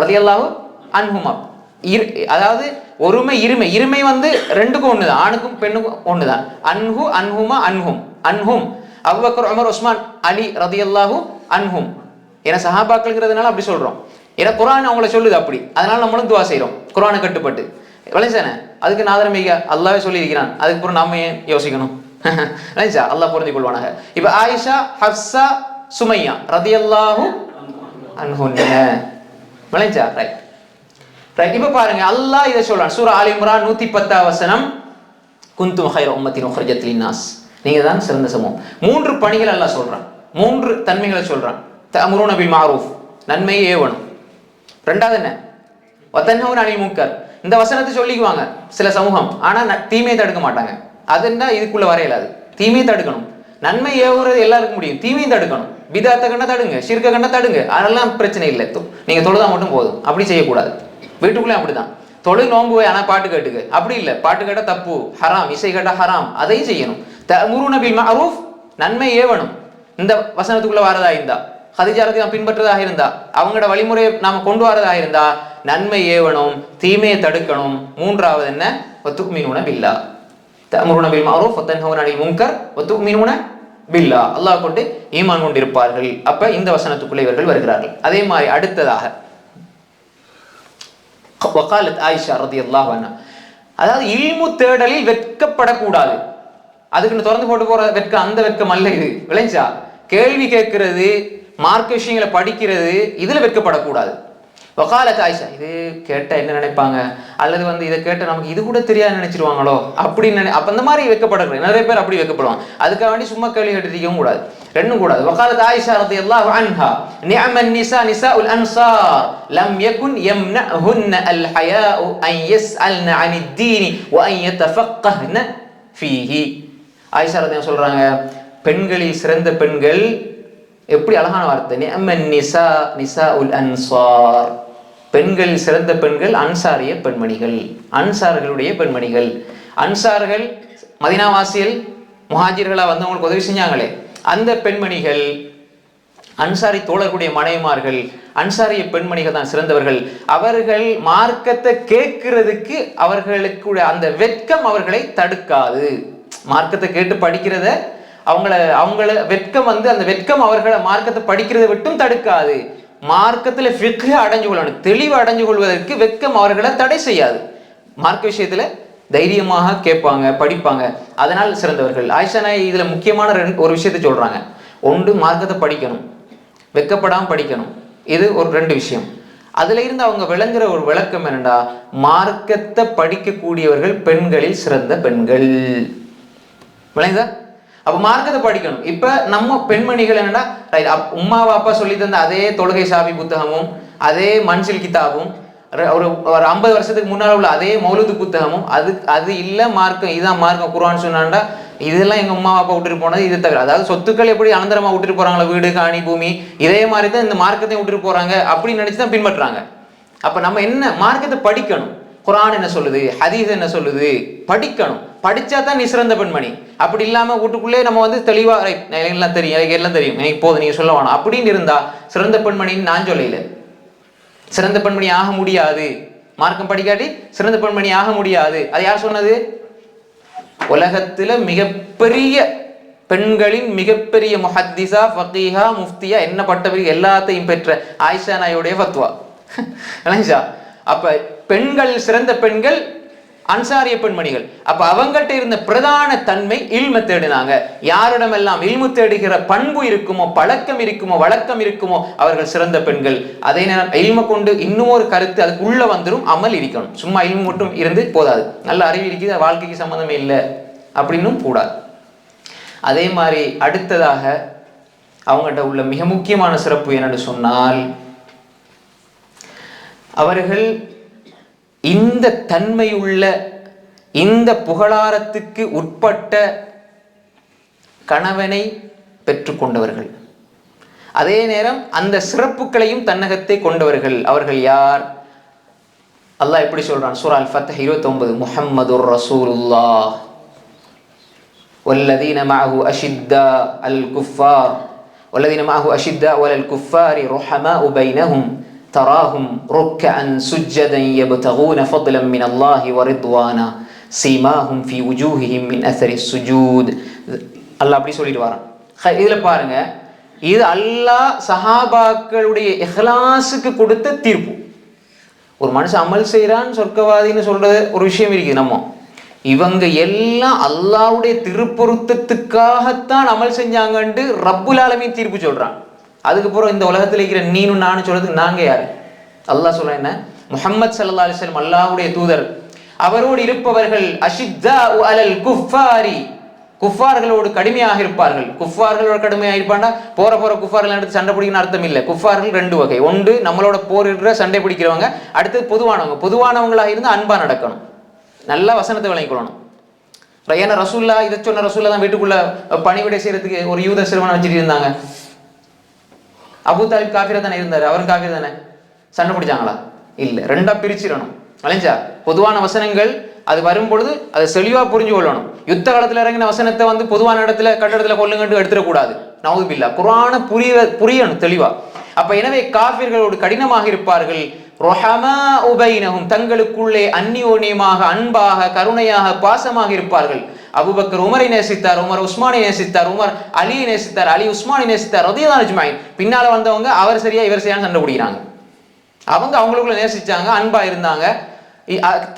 Speaker 1: ரலியல்லாஹு அன்ஹுமா. அதாவது ஒருமை இருமை, இருமை வந்து ரெண்டுக்கும் ஒண்ணுதான், ஆணுக்கும் பெண்ணுக்கும் ஒண்ணுதான். அன்ஹு அன்ஹுமா அன்ஹும், அன்ஹும் அபூபக்கர் உமர் உஸ்மான் அலி ரலியல்லாஹு அன்ஹும். ஏன்னா சஹாபாக்கள்ங்கிறதுனால அப்படி சொல்றோம், ஏன்னா குர்ஆன் அவங்கள சொல்லுது அப்படி, அதனால நம்மளும் துவா செய்யறோம் குர்ஆனை கட்டுப்பட்டு. விளைஞ்சானே அதுக்கு நாதரமிக அல்லாஹ்வே சொல்லி இருக்கிறான், அதுக்கு அப்புறம் நாம ஏன் யோசிக்கணும்? விளைஞ்சா அல்லாஹ் புரிந்து கொள்வானாக. இப்ப ஆயிஷா ஹஃப்ஸா சுமையா ரலியல்லாஹு அன்ஹுன்ன. விளைஞ்சா ரைட். இப்ப பாருங்க, அல்லாஹ் இதை சொல்றான் சூரா ஆல் இம்ரான் 110 வசனம், குந்தும் கைர உம்மத்தின் உக்ரிஜத் லின்னாஸ், நீங்க தான் சிறந்த சமூகம். 3 பணிகள் அல்லாஹ் சொல்றான், 3 தன்மைகளை சொல்றான். தஅமுருன பில் மஅரூஃப், நன்மையை ஏவணும். ரெண்டாவது என்ன? வதன்ஹவுன அனில் முன்கர். இந்த வசனத்தை சொல்லிக்குவாங்க சில சமூகம், ஆனா தீமையை தடுக்க மாட்டாங்க. அதுன்னா இதுக்குள்ள வரையலாது. தீமையை தடுக்கணும், நன்மை ஏவுறது எல்லாருக்கும் முடியும், தீமையை தடுக்கணும். பிதாத்தை கண்ணா தடுங்க, ஷிர்க கண்ணா தடுங்க, அதெல்லாம் பிரச்சனை இல்லை, நீங்க தொழுதா மட்டும் போதும். அப்படி செய்யக்கூடாது. வீட்டுக்குள்ளே அப்படிதான், தொழு நோம்பு ஆனா பாட்டு கேட்டுக்கு அப்படி இல்லை, பாட்டு கேட்டா தப்பு ஹராம், இசை கேட்டா ஹராம், அதையும் செய்யணும். தஅமுருன பில் மஅரூஃப், நன்மை ஏவணும். இந்த வசனத்துக்குள்ள வரதா இருந்தா, ஹதீஜா ரலியல்லாஹு பின்பற்றதாக இருந்தா, அவங்களோட வழிமுறையை நாம கொண்டு வரதாக இருந்தா நன்மை ஏவணும், தீமையை தடுக்கணும். மூன்றாவது என்ன? வதுமினூன பில்லாஹ், தஅமுருன பில் மஅரூஃப் வதன்ஹவுன அனில் முன்கர் வதுமினூன பில்லாஹ், அல்லாஹ் கொண்டு ஈமான் கொண்டிருப்பார்கள். அப்ப இந்த வசனத்துக்குள்ளே இவர்கள் வருகிறார்கள். அதே மாதிரி அடுத்ததாக வகாலத் ஆயிஷா ரலியல்லாஹு அன்ஹா, அதாவது இல்மு தேடலில் வெட்கப்படக்கூடாது. அதுக்குன்னு திறந்து போட்டு போற வெட்கம், அந்த வெட்கம் அல்ல இது. விளைஞ்சா கேள்வி கேட்கிறது, மார்க்க விஷயங்களை படிக்கிறது, இதுல வெட்கப்படக்கூடாது. வகாலத் ஆயிஷா, இது கேட்ட என்ன நினைப்பாங்க, அல்லது வந்து இதை கேட்ட நமக்கு இது கூட தெரியாது நினைச்சிருவாங்களோ அப்படின்னு அப்ப அந்த மாதிரி வெட்கப்படக்கூடாது. நிறைய பேர் அப்படி வெட்கப்படுவாங்க. அதுக்காக வேண்டி சும்மா கேள்வி கேட்டுருக்கவும் கூடாது, ரெண்டும் கூடாது. வகாலத் ஆயிஷா ரலியல்லாஹு அன்ஹா, நிஅமன் நிஸா நிஸாஉல் அன்சார் லம் யகுன் யம்னஹுன்ன அல் ஹயாஉ அன் யஸ்அல்ன அனித் தீனி வ அன் யதஃபக்கஹ்ன ஃபீஹி. ஆயிஷா ரலியல்லாஹு சொல்றாங்க, பெண்களில் சிறந்த பெண்கள், எப்படி அழகான வார்த்தை, நிஅமன் நிஸா நிஸாஉல் அன்சார், பெண்கள் சிறந்த பெண்கள் அன்சாரிய பெண்மணிகள், அன்சார்களுடைய பெண்மணிகள். அன்சார்கள் மதீனாவாசியில் முஹாஜிர்களா வந்தவங்களுக்கு உதவி செஞ்சாங்களே, அந்த பெண்மணிகள் அன்சாரி தோழர்களுடைய மனைவிமார்கள், அன்சாரிய பெண்மணிகள் தான் சிறந்தவர்கள். அவர்கள் மார்க்கத்தை கேட்கிறதுக்கு அவர்களுக்கு அந்த வெட்கம் அவர்களை தடுக்காது. மார்க்கத்தை கேட்டு படிக்கிறத அவங்கள வெட்கம் வந்து, அந்த வெட்கம் அவர்களை மார்க்கத்தை படிக்கிறதை விட்டும் தடுக்காது. மார்க்கத்துல ஃபிக்ஹ் அடைஞ்சு கொள்ளணும், தெளிவு அடைஞ்சு கொள்வதற்கு வெட்கம் அவர்களை தடை செய்யாது. மார்க்க விஷயத்துல தைரியமாக கேட்பாங்க, படிப்பாங்க, அதனால் சிறந்தவர்கள். ஆயிஷா நாயகி இதுல முக்கியமான ஒரு விஷயத்தை சொல்றாங்க. ஒன்று, மார்க்கத்தை படிக்கணும், வெட்கப்படாம படிக்கணும். இது ஒரு 2 விஷயம். அதுல இருந்து அவங்க விளங்குற ஒரு விளக்கம் என்னடா, மார்க்கத்தை படிக்கக்கூடியவர்கள் பெண்களில் சிறந்த பெண்கள். விளங்குதா? அப்ப மார்க்கத்தை படிக்கணும். இப்ப நம்ம பெண்மணிகள் என்னன்னா உம்மா அப்பா சொல்லி தந்த அதே தொழுகை சாவி புத்தகமும் அதே மன்சில் கிதாபும் ஒரு 50 வருஷத்துக்கு முன்னால் உள்ள அதே மௌலூது புத்தகமும் அது இல்ல மார்க்கம், இதுதான் மார்க்கம் குர்ஆன் சொன்னாண்டா இதெல்லாம் எங்க அம்மா அப்பா விட்டுட்டு போனது இது தவிர. அதாவது சொத்துக்கள் எப்படி அனந்தரமா விட்டுட்டு போறாங்களா, வீடு காணி பூமி, இதே மாதிரி தான் இந்த மார்க்கத்தையும் விட்டுட்டு போறாங்க அப்படின்னு நினைச்சுதான் பின்பற்றாங்க. அப்ப நம்ம என்ன மார்க்கத்தை படிக்கணும். குர்ஆன் என்ன சொல்லுது, ஹதீஸ் என்ன சொல்லுது, படிக்கணும். படிச்சா தான் நீ சிறந்த பெண்மணி. அப்படி இல்லாம வீட்டுக்குள்ளே நம்ம தெளிவா எல்லாம் தெரியும், எனக்கு எல்லாம் தெரியும், எனக்கு போதும் நீங்க சொல்ல வேணாம் அப்படின்னு இருந்தா சிறந்த பெண்மணின்னு நான் சொல்லல. சிறந்த பெண்மணி ஆக முடியாது. மார்க்கம் படிக்காட்டி சிறந்த பெண்மணி ஆக முடியாது. அது யார் சொன்னது? உலகத்துல மிகப்பெரிய பெண்களின் மிகப்பெரிய முஹத்திஸா, ஃபகீஹா, முஃப்தியா என்ன பட்டவர்கள் எல்லாத்தையும் பெற்ற ஆயிஷா நாயுடைய ஃபத்வா. அப்ப பெண்கள் சிறந்த பெண்கள் அன்சாரிய பெண்மணிகள். அப்ப அவங்கள்ட்ட இருந்த பிரதான தன்மை இல்ம தேடினாங்க. யாரிடமெல்லாம் இல்மு தேடுகிற பண்பு இருக்குமோ, பழக்கம் இருக்குமோ, வழக்கம் இருக்குமோ அவர்கள் சிறந்த பெண்கள். அதே நேரம் இல்ம கொண்டு இன்னும் ஒரு கருத்து அதுக்கு உள்ள வந்துடும், அமல் இருக்கணும். சும்மா இல்மு மட்டும் இருந்து போதாது. நல்ல அறிவு இருக்குது, வாழ்க்கைக்கு சம்மந்தமே இல்லை அப்படின்னும் கூடாது. அதே மாதிரி அடுத்ததாக அவங்கள்ட்ட உள்ள மிக முக்கியமான சிறப்பு என்னன்னு சொன்னால், அவர்கள் இந்த தன்மையுள்ள இந்த புகழாரத்துக்கு உட்பட்ட கணவனை பெற்றுக்கொண்டவர்கள். அதே நேரம் அந்த சிறப்புகளையும் தன்னகத்தை கொண்டவர்கள். அவர்கள் யார்? அல்லாஹ் எப்படி சொல்றான்? சூரா அல்-ஃபத்ஹ் 29, முஹம்மதுர் ரசூலுல்லாஹ் வல்லதீன மஅஹு அஷித்தாஉ அல்-குஃபார் வல்லதீன மஅஹு அஷித்தாஉ அல்-குஃபாரி ருஹமாஉ பைனஹும் தராஹும் ருக்கஅன் சுஜ்ஜதன் யப்தகூன ஃபضلا மின் அல்லாஹி வ ரிضவானா சீமாஹும் ஃபீ வுஜூஹிஹிம் மின் அஸரி ஸுஜூத். அல்லாஹ் அப்படி சொல்லிட்டு வரான். இதுல பாருங்க, இது அல்லாஹ் சஹாபாக்களுடைய இஹ்லாஸுக்கு கொடுத்த தீர்ப்பு. ஒரு மனுஷன் அமல் செய்யறான் சொர்க்கவாதின்னு சொல்றது ஒரு விஷயம் இருக்குது. நம்ம இவங்க எல்லாம் அல்லாஹ்வுடைய திருப்பொருத்தத்துக்காகத்தான் அமல் செஞ்சாங்கன்னு ரப்புல் ஆலமீன் தீர்ப்பு சொல்றான். அதுக்கப்புறம் இந்த உலகத்தில் இருக்கிற நீனும் நானும் சொல்றதுக்கு நாங்க யாரு? அல்லாஹ் சொல்ற என்ன? முஹம்மது ஸல்லல்லாஹு அலைஹி வஸல்லம் அல்லாஹ்வுடைய தூதர், அவரோடு இருப்பவர்கள் அஷித்தாஉ அலல் குஃபாரி, குஃபார்களோடு கடுமையாக இருப்பார்கள். குஃபார்களோட கடுமையாக இருப்பாண்டா போற குஃபார்கள் எடுத்து சண்டை பிடிக்கணும்னு அர்த்தம் இல்லை. குஃபார்கள் ரெண்டு வகை. ஒன்று நம்மளோட போரிடுற சண்டை பிடிக்கிறவங்க, அடுத்தது பொதுவானவங்க. பொதுவானவங்களாக இருந்து அன்பா நடக்கணும், நல்லா வசனத்தை விளங்கிக்கொள்ளணும். ஏன்னா ரசூல்லா இதை சொன்ன ரசூல்லா தான் வீட்டுக்குள்ள பணிவிடை செய்யறதுக்கு ஒரு யூத சிறுவனை வச்சுட்டு இருந்தாங்க. அபூ தாலிப் காஃபிரா தானே இருந்தாரு, அவரும் காஃபிர் தானே. சண்டை பிடிச்சாங்களா? இல்லை. ரெண்டா பிரிச்சிடணும். அலைஞ்சா பொதுவான வசனங்கள் அது வரும்பொழுது அதை தெளிவா புரிஞ்சு கொள்ளணும். யுத்த காலத்துல இறங்கின வசனத்தை பொதுவான இடத்துல கட்டடத்துல கொள்ளுங்கண்டு எடுத்துடக்கூடாது. நவுதுபில்லா. குர்ஆனை புரியணும் தெளிவா. அப்ப எனவே காஃபிர்களோடு கடினமாக இருப்பார்கள். ருஹமாஉ பைனஹும், தங்களுக்குள்ளே அந்யோன்யமாக அன்பாக கருணையாக பாசமாக இருப்பார்கள். அபூபக்கர் உமரை நேசித்தார், உமர் உஸ்மானை நேசித்தார், உமர் அலியை நேசித்தார், அலி உஸ்மானை நேசித்தார். ரலியல்லாஹு அஜ்மஈன். பின்னால வந்தவங்க அவர் சரியா இவர் சரியான சண்டை பிடிக்கிறாங்க. அவங்க அவங்களுக்குள்ள நேசிச்சாங்க, அன்பா இருந்தாங்க,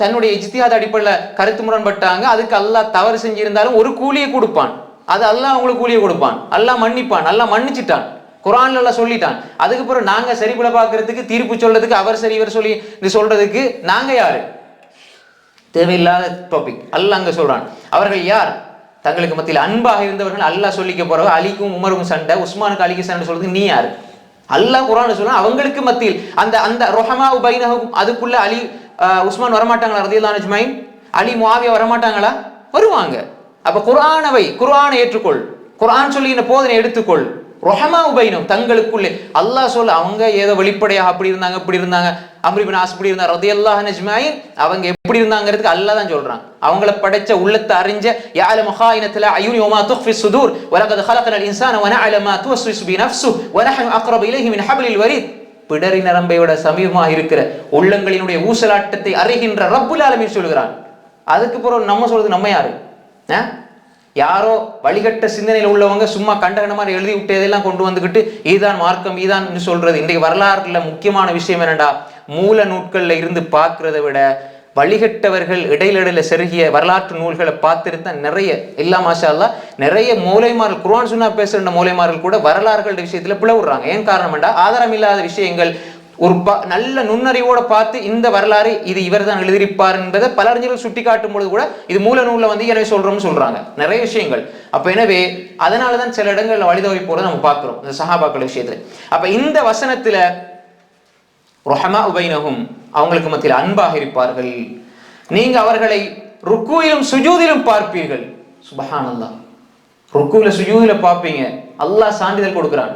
Speaker 1: தன்னுடைய இஜ்திஹாத் அடிப்படையில் கருத்து முரண்பட்டாங்க. அதுக்கு அல்லாஹ் தவறு செஞ்சிருந்தாலும் ஒரு கூலியை கொடுப்பான். அது அல்லாஹ் அவங்களுக்கு கூலியை கொடுப்பான். அல்லாஹ் மன்னிப்பான். அல்லாஹ் மன்னிச்சிட்டான். குர்ஆன்ல எல்லாம் சொல்லிட்டான். அதுக்கப்புறம் நாங்க சரிபுல பார்க்கறதுக்கு, தீர்ப்பு சொல்றதுக்கு, அவர் சரி இவர் சொல்லி சொல்றதுக்கு நாங்க யாரு? தேவையில்லாத டாபிக். அல்லாஹ் அங்க சொல்றான். அவர்கள் யார்? தங்களுக்கு மத்தியில் அன்பாக இருந்தவர்கள். அல்லாஹ் சொல்லிக்க போறவங்க அலிக்கும் உமருக்கும் சண்டை, உஸ்மானுக்கு அலிக்கு சண்டை சொல்றதுக்கு நீ யாரு? அல்லாஹ் குர்ஆன்ல சொல்றான். அவங்களுக்கு மத்தியில் அந்த அந்த ருஹமாஉ பைனஹும், அதுக்குள்ள அலி உஸ்மான் வரமாட்டாங்களா? ரலியல்லாஹு அஜ்மஈன். அலி முஆவியா வரமாட்டாங்களா? வருவாங்க. அப்ப குர்ஆனை ஏற்றுக்கொள், குர்ஆன் சொல்லின போதனை எடுத்துக்கொள். ருஹமாஉ பைனஹும், தங்களுக்குள்ளே. அல்லாஹ் சொல்ல அவங்க ஏதோ வெளிப்படையாக அப்படி இருந்தாங்க இப்படி இருந்தாங்க, அம்ர் இப்னு ஆஸ் இப்படி இருந்தார் ரலியல்லாஹு அஜ்மஈன், அவங்க எப்படி இருந்தாங்கிறதுக்கு அல்லாஹ் தான் சொல்றான். அவங்கள படைச்ச உள்ளத்தை அறிஞ்ச யஅலமு ஹாயினத்தல் அயுனி வமா துஃபி ஸுதூர் வலகத் ஹலக்னல் இன்சான வனஅலமு மா துவஸ்விசு பினஃப்ஸு வனஹனு அக்ரபு இலைஹி மின் ஹப்லில் வரீத். பிடரி நரம்பை விட சமீபமாக இருக்கிற உள்ளங்களினுடைய ஊசலாட்டத்தை அறிகின்ற ரப்புல் ஆலமீன் சொல்கிறான். அதுக்கு பிறகு நம்ம சொல்றது நம்ம யாரு? யாரோ வழிகட்ட சிந்தனையில் உள்ளவங்க சும்மா கண்டகன மாதிரி எழுதி விட்டதெல்லாம் கொண்டு வந்துக்கிட்டு இதுதான் மார்க்கம் இதுதான் சொல்றது. இன்றைக்கு வரலாறுல முக்கியமான விஷயம் என்னடா, மூல நூட்கள்ல இருந்து பார்க்கறத விட வழிகட்டவர்கள் இடையில செருகிய வரலாற்று நூல்களை பார்த்துருந்தா நிறைய இல்லா மாஷா அல்லாஹ் நிறைய மூலைமார்கள், குர்ஆன் சுன்னா பேசுகிற மூலைமார்கள் கூட வரலாறுகள் விஷயத்துல பிளவுறாங்க. ஏன் காரணம்டா, ஆதாரம் இல்லாத விஷயங்கள் ஒரு நல்ல நுண்ணறிவோட பார்த்து இந்த வரலாறு இது இவர் தான் எழுதியிருப்பார் என்பதை பல அறிஞர்கள் சுட்டி காட்டும் பொழுது கூட இது மூல நூல்ல வந்து எனவே சொல்றோம்னு சொல்றாங்க நிறைய விஷயங்கள். அப்ப எனவே அதனாலதான் சில இடங்கள்ல வழிதவறி போறதை நம்ம பார்க்கிறோம் இந்த சஹாபாக்கள் விஷயத்துல. அப்ப இந்த வசனத்துல ரஹமா உபைனஹும் அவங்களுக்கு மத்தியில் அன்பாக இருப்பார்கள், நீங்க அவர்களை ருக்குவிலும் சுஜூதிலும் பார்ப்பீர்கள். சுப்ஹானல்லாஹ், ருக்குவில சுஜூதில பார்ப்பீங்க. அல்லாஹ் சான்றிதழ் கொடுக்கிறான்.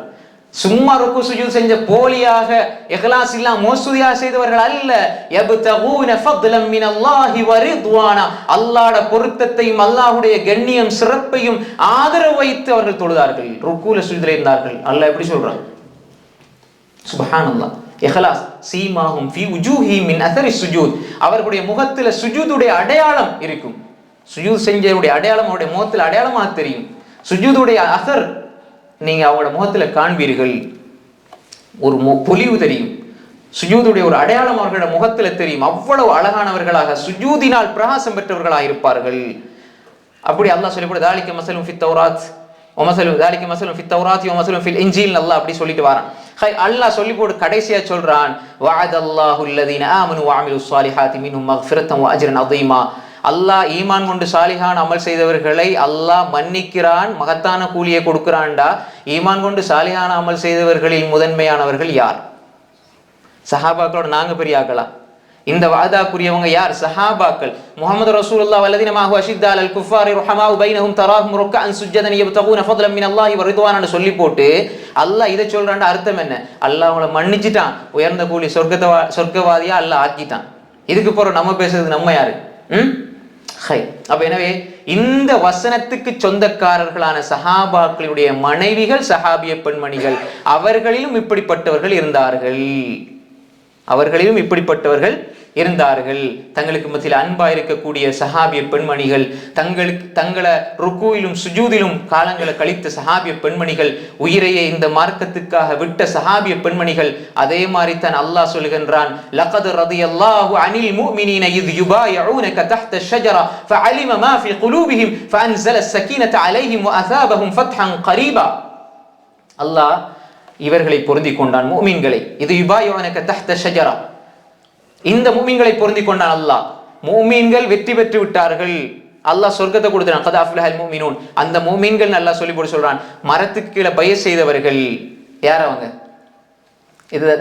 Speaker 1: சும்மா ருக்கு சுஜூத் செஞ்ச போலியாக இஹ்லாஸ் இல்லாம மோசூதியா செய்தவர்கள் அல்ல. யப்தகூன ஃபத்லம் மினல்லாஹி வ ரிضவானா, அல்லாஹ்வுடைய பொருத்தத்தையும் அல்லாஹ்வுடைய கண்ணியம் சிறப்பையும் ஆதரவு வைத்து அவர்கள் தொழுதார்கள், ருக்குல சுஜூதில இருந்தார்கள். அல்லாஹ் எப்படி சொல்றான்? சுப்ஹானல்லாஹ். இஹ்லாஸ் சீமாஹும் ஃபீ உஜூஹிஹிம் மின் அஸரி சுஜூத், அவர்களுடைய முகத்துல சுஜூதுடைய அடையாளம் இருக்கும். சுஜூத் செஞ்சவருடைய அடையாளம் அவருடைய முகத்துல அடையாளமாக தெரியும். சுஜூதுடைய அஸர் நீங்க அவங்களோட முகத்துல காண்பீர்கள், ஒரு பொலிவு தெரியும். சுஜூதுடைய ஒரு அடையாளம் அவர்களோட முகத்துல தெரியும். அவ்வளவு அழகானவர்களாக சுஜூதினால் பிரகாசம் பெற்றவர்களாக இருப்பார்கள். அப்படி அல்லாஹ் சொல்லி கூட தாலிக மஸலும் ஃபித் தௌராத் வ மஸலும் தாலிக மஸலும் ஃபித் தௌராத் வ மஸலும் ஃபில் இன்ஜீல், அல்லாஹ் அப்படி சொல்லிட்டு வரான். அல்லாஹ் சொல்லி போட்டு கடைசியா சொல்றான், வஅதல்லாஹு அல்லதீன ஆமனு வ அமிலுஸ் ஸாலிஹாத்தி மின்ஹும் மக்ஃபிரத்தன் வ அஜ்ரன் அதீமா, அல்லாஹ் ஈமான் கொண்டு சாலிஹான் அமல் செய்தவர்களை அல்லாஹ் மன்னிக்கிறான், மகத்தான கூலியை கொடுக்கிறான்டா. ஈமான் கொண்டு சாலிஹான் அமல் செய்தவர்களில் முதன்மையானவர்கள் யார்? சஹாபாக்களோட நாங்க பெரிய ஆக்களா? இந்த வாதாக்குரியவங்க யார்? சஹாபாக்கள். முஹம்மது ரசூலுல்லாஹி வல்லதீன மாஹு அஷித்தா அலல் குஃபாரி ரஹமாஉ பைனஹும் தராஹும் ருக்கஅன் சுஜ்ஜதன் யப்தகூன ஃபத்லன் மினல்லாஹி வ ரிضவானன்னு சொல்லி போட்டு அல்லாஹ் இதை சொல்றான்டா அர்த்தம் என்ன? அல்லாஹ் அவங்கள மன்னிச்சிட்டான், உயர்ந்த கூலி சொர்க்கவாதியா அல்லாஹ் ஆக்கிட்டான். இதுக்கு போற நம்ம பேசுறது நம்ம யாரு? அப்ப எனவே இந்த வசனத்துக்கு சொந்தக்காரர்களான சஹாபாக்களுடைய மனைவிகள் சஹாபிய பெண்மணிகள், அவர்களிலும் இப்படிப்பட்டவர்கள் இருந்தார்கள். தங்களுக்கு மத்தியில் அன்பா இருக்கக்கூடிய சஹாபிய பெண்மணிகள், தங்களை ருக்குவிலும் சுஜூதிலும் காலங்களை கழித்த சஹாபிய பெண்மணிகள், உயிரையே இந்த மார்க்கத்துக்காக விட்ட சஹாபிய பெண்மணிகள். அதே மாதிரி தான் அல்லாஹ் சொல்கின்றான், லகத் ரதியல்லாஹு அனில் முஃமினீன இத் யுபாயிஊனக தஹ்த ஷஜரா ஃபஅலிம மா ஃபீ குலூபிஹிம் ஃபஅன்ஸல ஸகீனத அலைஹிம் வஅஸாபஹும் ஃபத்ஹன் கரீபா. அல்லாஹ் இவர்களை பொருந்திக் கொண்டான், முஃமின்களை. இது யுபாயிஊனக தஹ்த ஷஜரா, இந்த முஃமின்களை பொருந்திக் கொண்டான் அல்லாஹ். முஃமின்கள் வெற்றி பெற்று விட்டார்கள், அல்லாஹ் சொர்க்கத்தை கொடுத்தான். கத் அஃப்லஹல் முஃமினூன், அந்த முஃமின்கள் அல்லாஹ் சொல்லி போட்டு சொல்றான். மரத்துக்கு கீழே பையத் செய்தவர்கள் யார் அவங்க?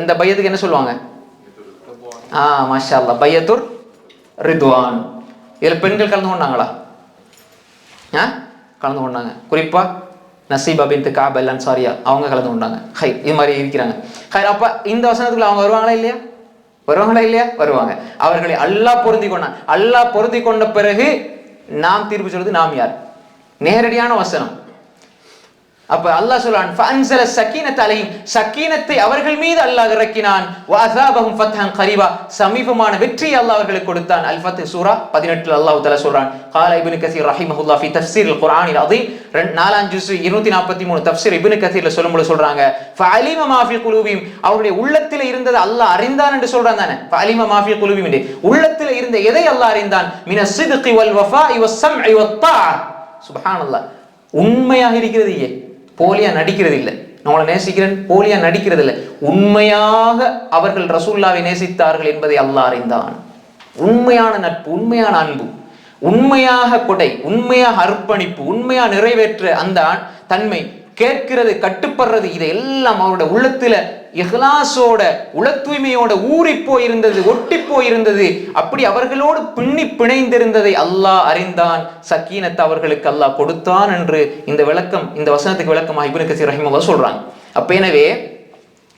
Speaker 1: இந்த பையத்துக்கு என்ன சொல்லுவாங்க? மாஷா அல்லாஹ், பையத்துர் ரிதுவான். இதுல பெண்கள் கலந்து கொண்டாங்களா? கலந்து கொண்டாங்க. குறிப்பா நசீபா பின்த் கஅப் அல் அன்சாரியா அவங்க கலந்து கொண்டாங்க. இது மாதிரி இருக்கிறாங்க. அப்ப இந்த வசனத்துக்குள்ள அவங்க வருவாங்களா இல்லையா? வருவாங்க. அவர்களை அல்லாஹ் பொருந்தி கொண்டான். அல்லாஹ் பொருந்தி கொண்ட பிறகு நாம் தீர்ப்பு சொல்றது நாம் யார்? நேரடியான வசனம். அப்ப அல்லாஹ் சொல்றான், ஃபஅன்ஸல ஸகீனத அலைஹிம், ஸகீனத்தை அவர்கள் மீது அல்லாஹ் இறக்கினான். வஅஸாபஹும் ஃபத்ஹன் கரீபா, சமீபமான வெற்றியை அல்லாஹ் அவர்களுக்கு கொடுத்தான். அல் ஃபத் சூரா 18 அல்லாஹ் தஆலா சொல்றான். قال ابن كثير رحمه الله في تفسير القرآن العظيم 4 ஜுஸ் 243 தஃப்சீர் இப்னு கதீர்ல சொல்லும்போது சொல்றாங்க, ஃபஅலிம மா ஃபீ குலூபிஹிம், அவருடைய உள்ளத்திலே இருந்தது அல்லாஹ் அறிந்தான் என்று சொல்றான் தானே. ஃபஅலிம மா ஃபீ குலூபிஹிம், உள்ளத்திலே இருந்த எதை அல்லாஹ் அறிந்தான். மின ஸித்கி வல் வஃபாஇ வஸ் ஸம்இ வத் தாஅ. சுப்ஹானல்லாஹ், உண்மையாக இருக்கிறது, போலியா நடிக்கிறது இல்லை. நம்மளை நேசிக்கிறேன் போலியா நடிக்கிறது இல்லை. உண்மையாக அவர்கள் ரசூலுல்லாஹ்வை நேசித்தார்கள் என்பதை அல்லாஹ் அறிந்தான். உண்மையான நட்பு, உண்மையான அன்பு, உண்மையாக கொடை, உண்மையாக அர்ப்பணிப்பு, உண்மையா நிறைவேற்ற அந்த தன்மை, கேட்கிறது, கட்டுப்படுறது, இதையெல்லாம் அவருடைய உள்ளத்துல இஹ்லாஸோட உள தூய்மையோட ஊறி போயிருந்தது, ஒட்டி போயிருந்தது. அப்படி அவர்களோடு பின்னி பிணைந்திருந்ததை அல்லாஹ் அறிந்தான். சக்கீனத்தை அவர்களுக்கு அல்லாஹ் கொடுத்தான் என்று இந்த விளக்கம், இந்த வசனத்துக்கு விளக்கமாக இப்னு கஸீர் ரஹிமஹுல்லாஹ் சொல்றாங்க. அப்ப எனவே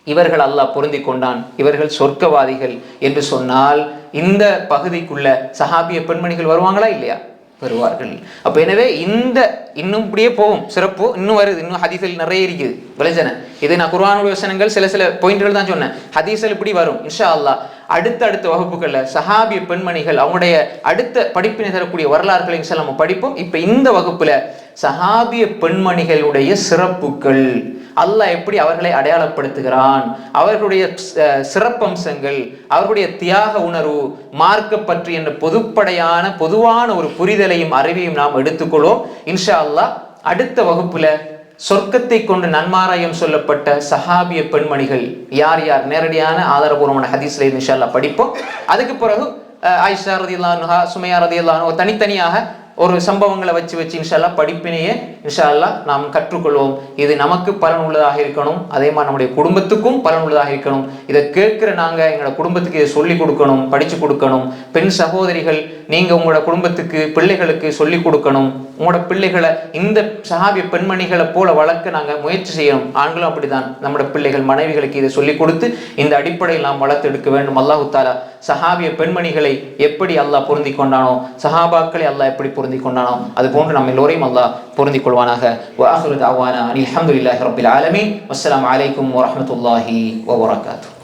Speaker 1: இவர்கள் அல்லாஹ் பொருந்தி கொண்டான், இவர்கள் சொர்க்கவாதிகள் என்று சொன்னால் இந்த பகுதிக்குள்ள சஹாபிய பெண்மணிகள் வருவாங்களா இல்லையா? வருவார்கள். அப்ப எனவே இந்த இன்னும் இப்படியே போகும், சிறப்பு இன்னும் வருது, இன்னும் ஹதீஸில் நிறைய இருக்குது விளைஞ்சன. இது நான் குர்ஆனுடைய வசனங்கள் சில பாயிண்ட்கள் தான் சொன்னேன். ஹதீஸில் இப்படி வரும் இன்ஷா அல்லாஹ். அடுத்த வகுப்புகள்ல சஹாபிய பெண்மணிகள் அவங்களுடைய அடுத்த படிப்பினை தரக்கூடிய வரலாறுகளை நம்ம படிப்போம். இப்ப இந்த வகுப்புல சஹாபிய பெண்மணிகளுடைய சிறப்புகள், அல்லாஹ் எப்படி அவர்களை அடையாளப்படுத்துகிறான், அவர்களுடைய சிறப்பம்சங்கள், அவர்களுடைய தியாக உணர்வு, மார்க்க பற்றி என்ற பொதுவான ஒரு புரிதலையும் அறிவையும் நாம் எடுத்துக்கொள்வோம் இன்ஷா அல்லாஹ். அடுத்த வகுப்புல சொர்க்கத்தை கொண்டு நன்மாராயம் சொல்லப்பட்ட சஹாபிய பெண்மணிகள் யார் யார் நேரடியான ஆதாரபூர்வமான ஹதீஸ்ல இன்ஷா அல்லாஹ் படிப்போம். அதுக்கு பிறகு ஆயிஷா ரலியல்லாஹு அன்ஹா, சுமையா ரலியல்லாஹு அன்ஹா தனித்தனியாக ஒரு சம்பவங்களை வச்சு இன்ஷா அல்லாஹ் படிப்பினையே இன்ஷா அல்லாஹ் நாம் கற்றுக்கொள்வோம். இது நமக்கு பலன் உள்ளதாக இருக்கணும், அதே மாதிரி நம்முடைய குடும்பத்துக்கும் பலன் உள்ளதாக இருக்கணும். இதை கேட்கிற நாங்கள் எங்களோட குடும்பத்துக்கு இதை சொல்லிக் கொடுக்கணும், படித்து கொடுக்கணும். பெண் சகோதரிகள் நீங்கள் உங்களோட குடும்பத்துக்கு பிள்ளைகளுக்கு சொல்லிக் கொடுக்கணும். உங்களோட பிள்ளைகளை இந்த சஹாபிய பெண்மணிகளை போல வளர்க்க நாங்கள் முயற்சி செய்யணும். ஆண்களும் அப்படிதான், நம்மளோட பிள்ளைகள் மனைவிகளுக்கு இதை சொல்லிக் கொடுத்து இந்த அடிப்படையில் நாம் வளர்த்து எடுக்க வேண்டும். அல்லாஹு தாலா சஹாபிய பெண்மணிகளை எப்படி அல்லாஹ் பொருந்தி கொண்டானோ, சஹாபாக்களை அல்லாஹ் எப்படி பொருந்தி கொண்டானோ, அது போன்று நம்ம எல்லோரையும் அல்லாஹ் பொருந்தி கொள்வானாக. வ ஆகிரு தஅவானா அனில் ஹம்துலில்லாஹி ரப்பில் ஆலமீன். வஸ்ஸலாமு அலைக்கும் வரஹ்மத்துல்லாஹி வபரகாத்துஹு.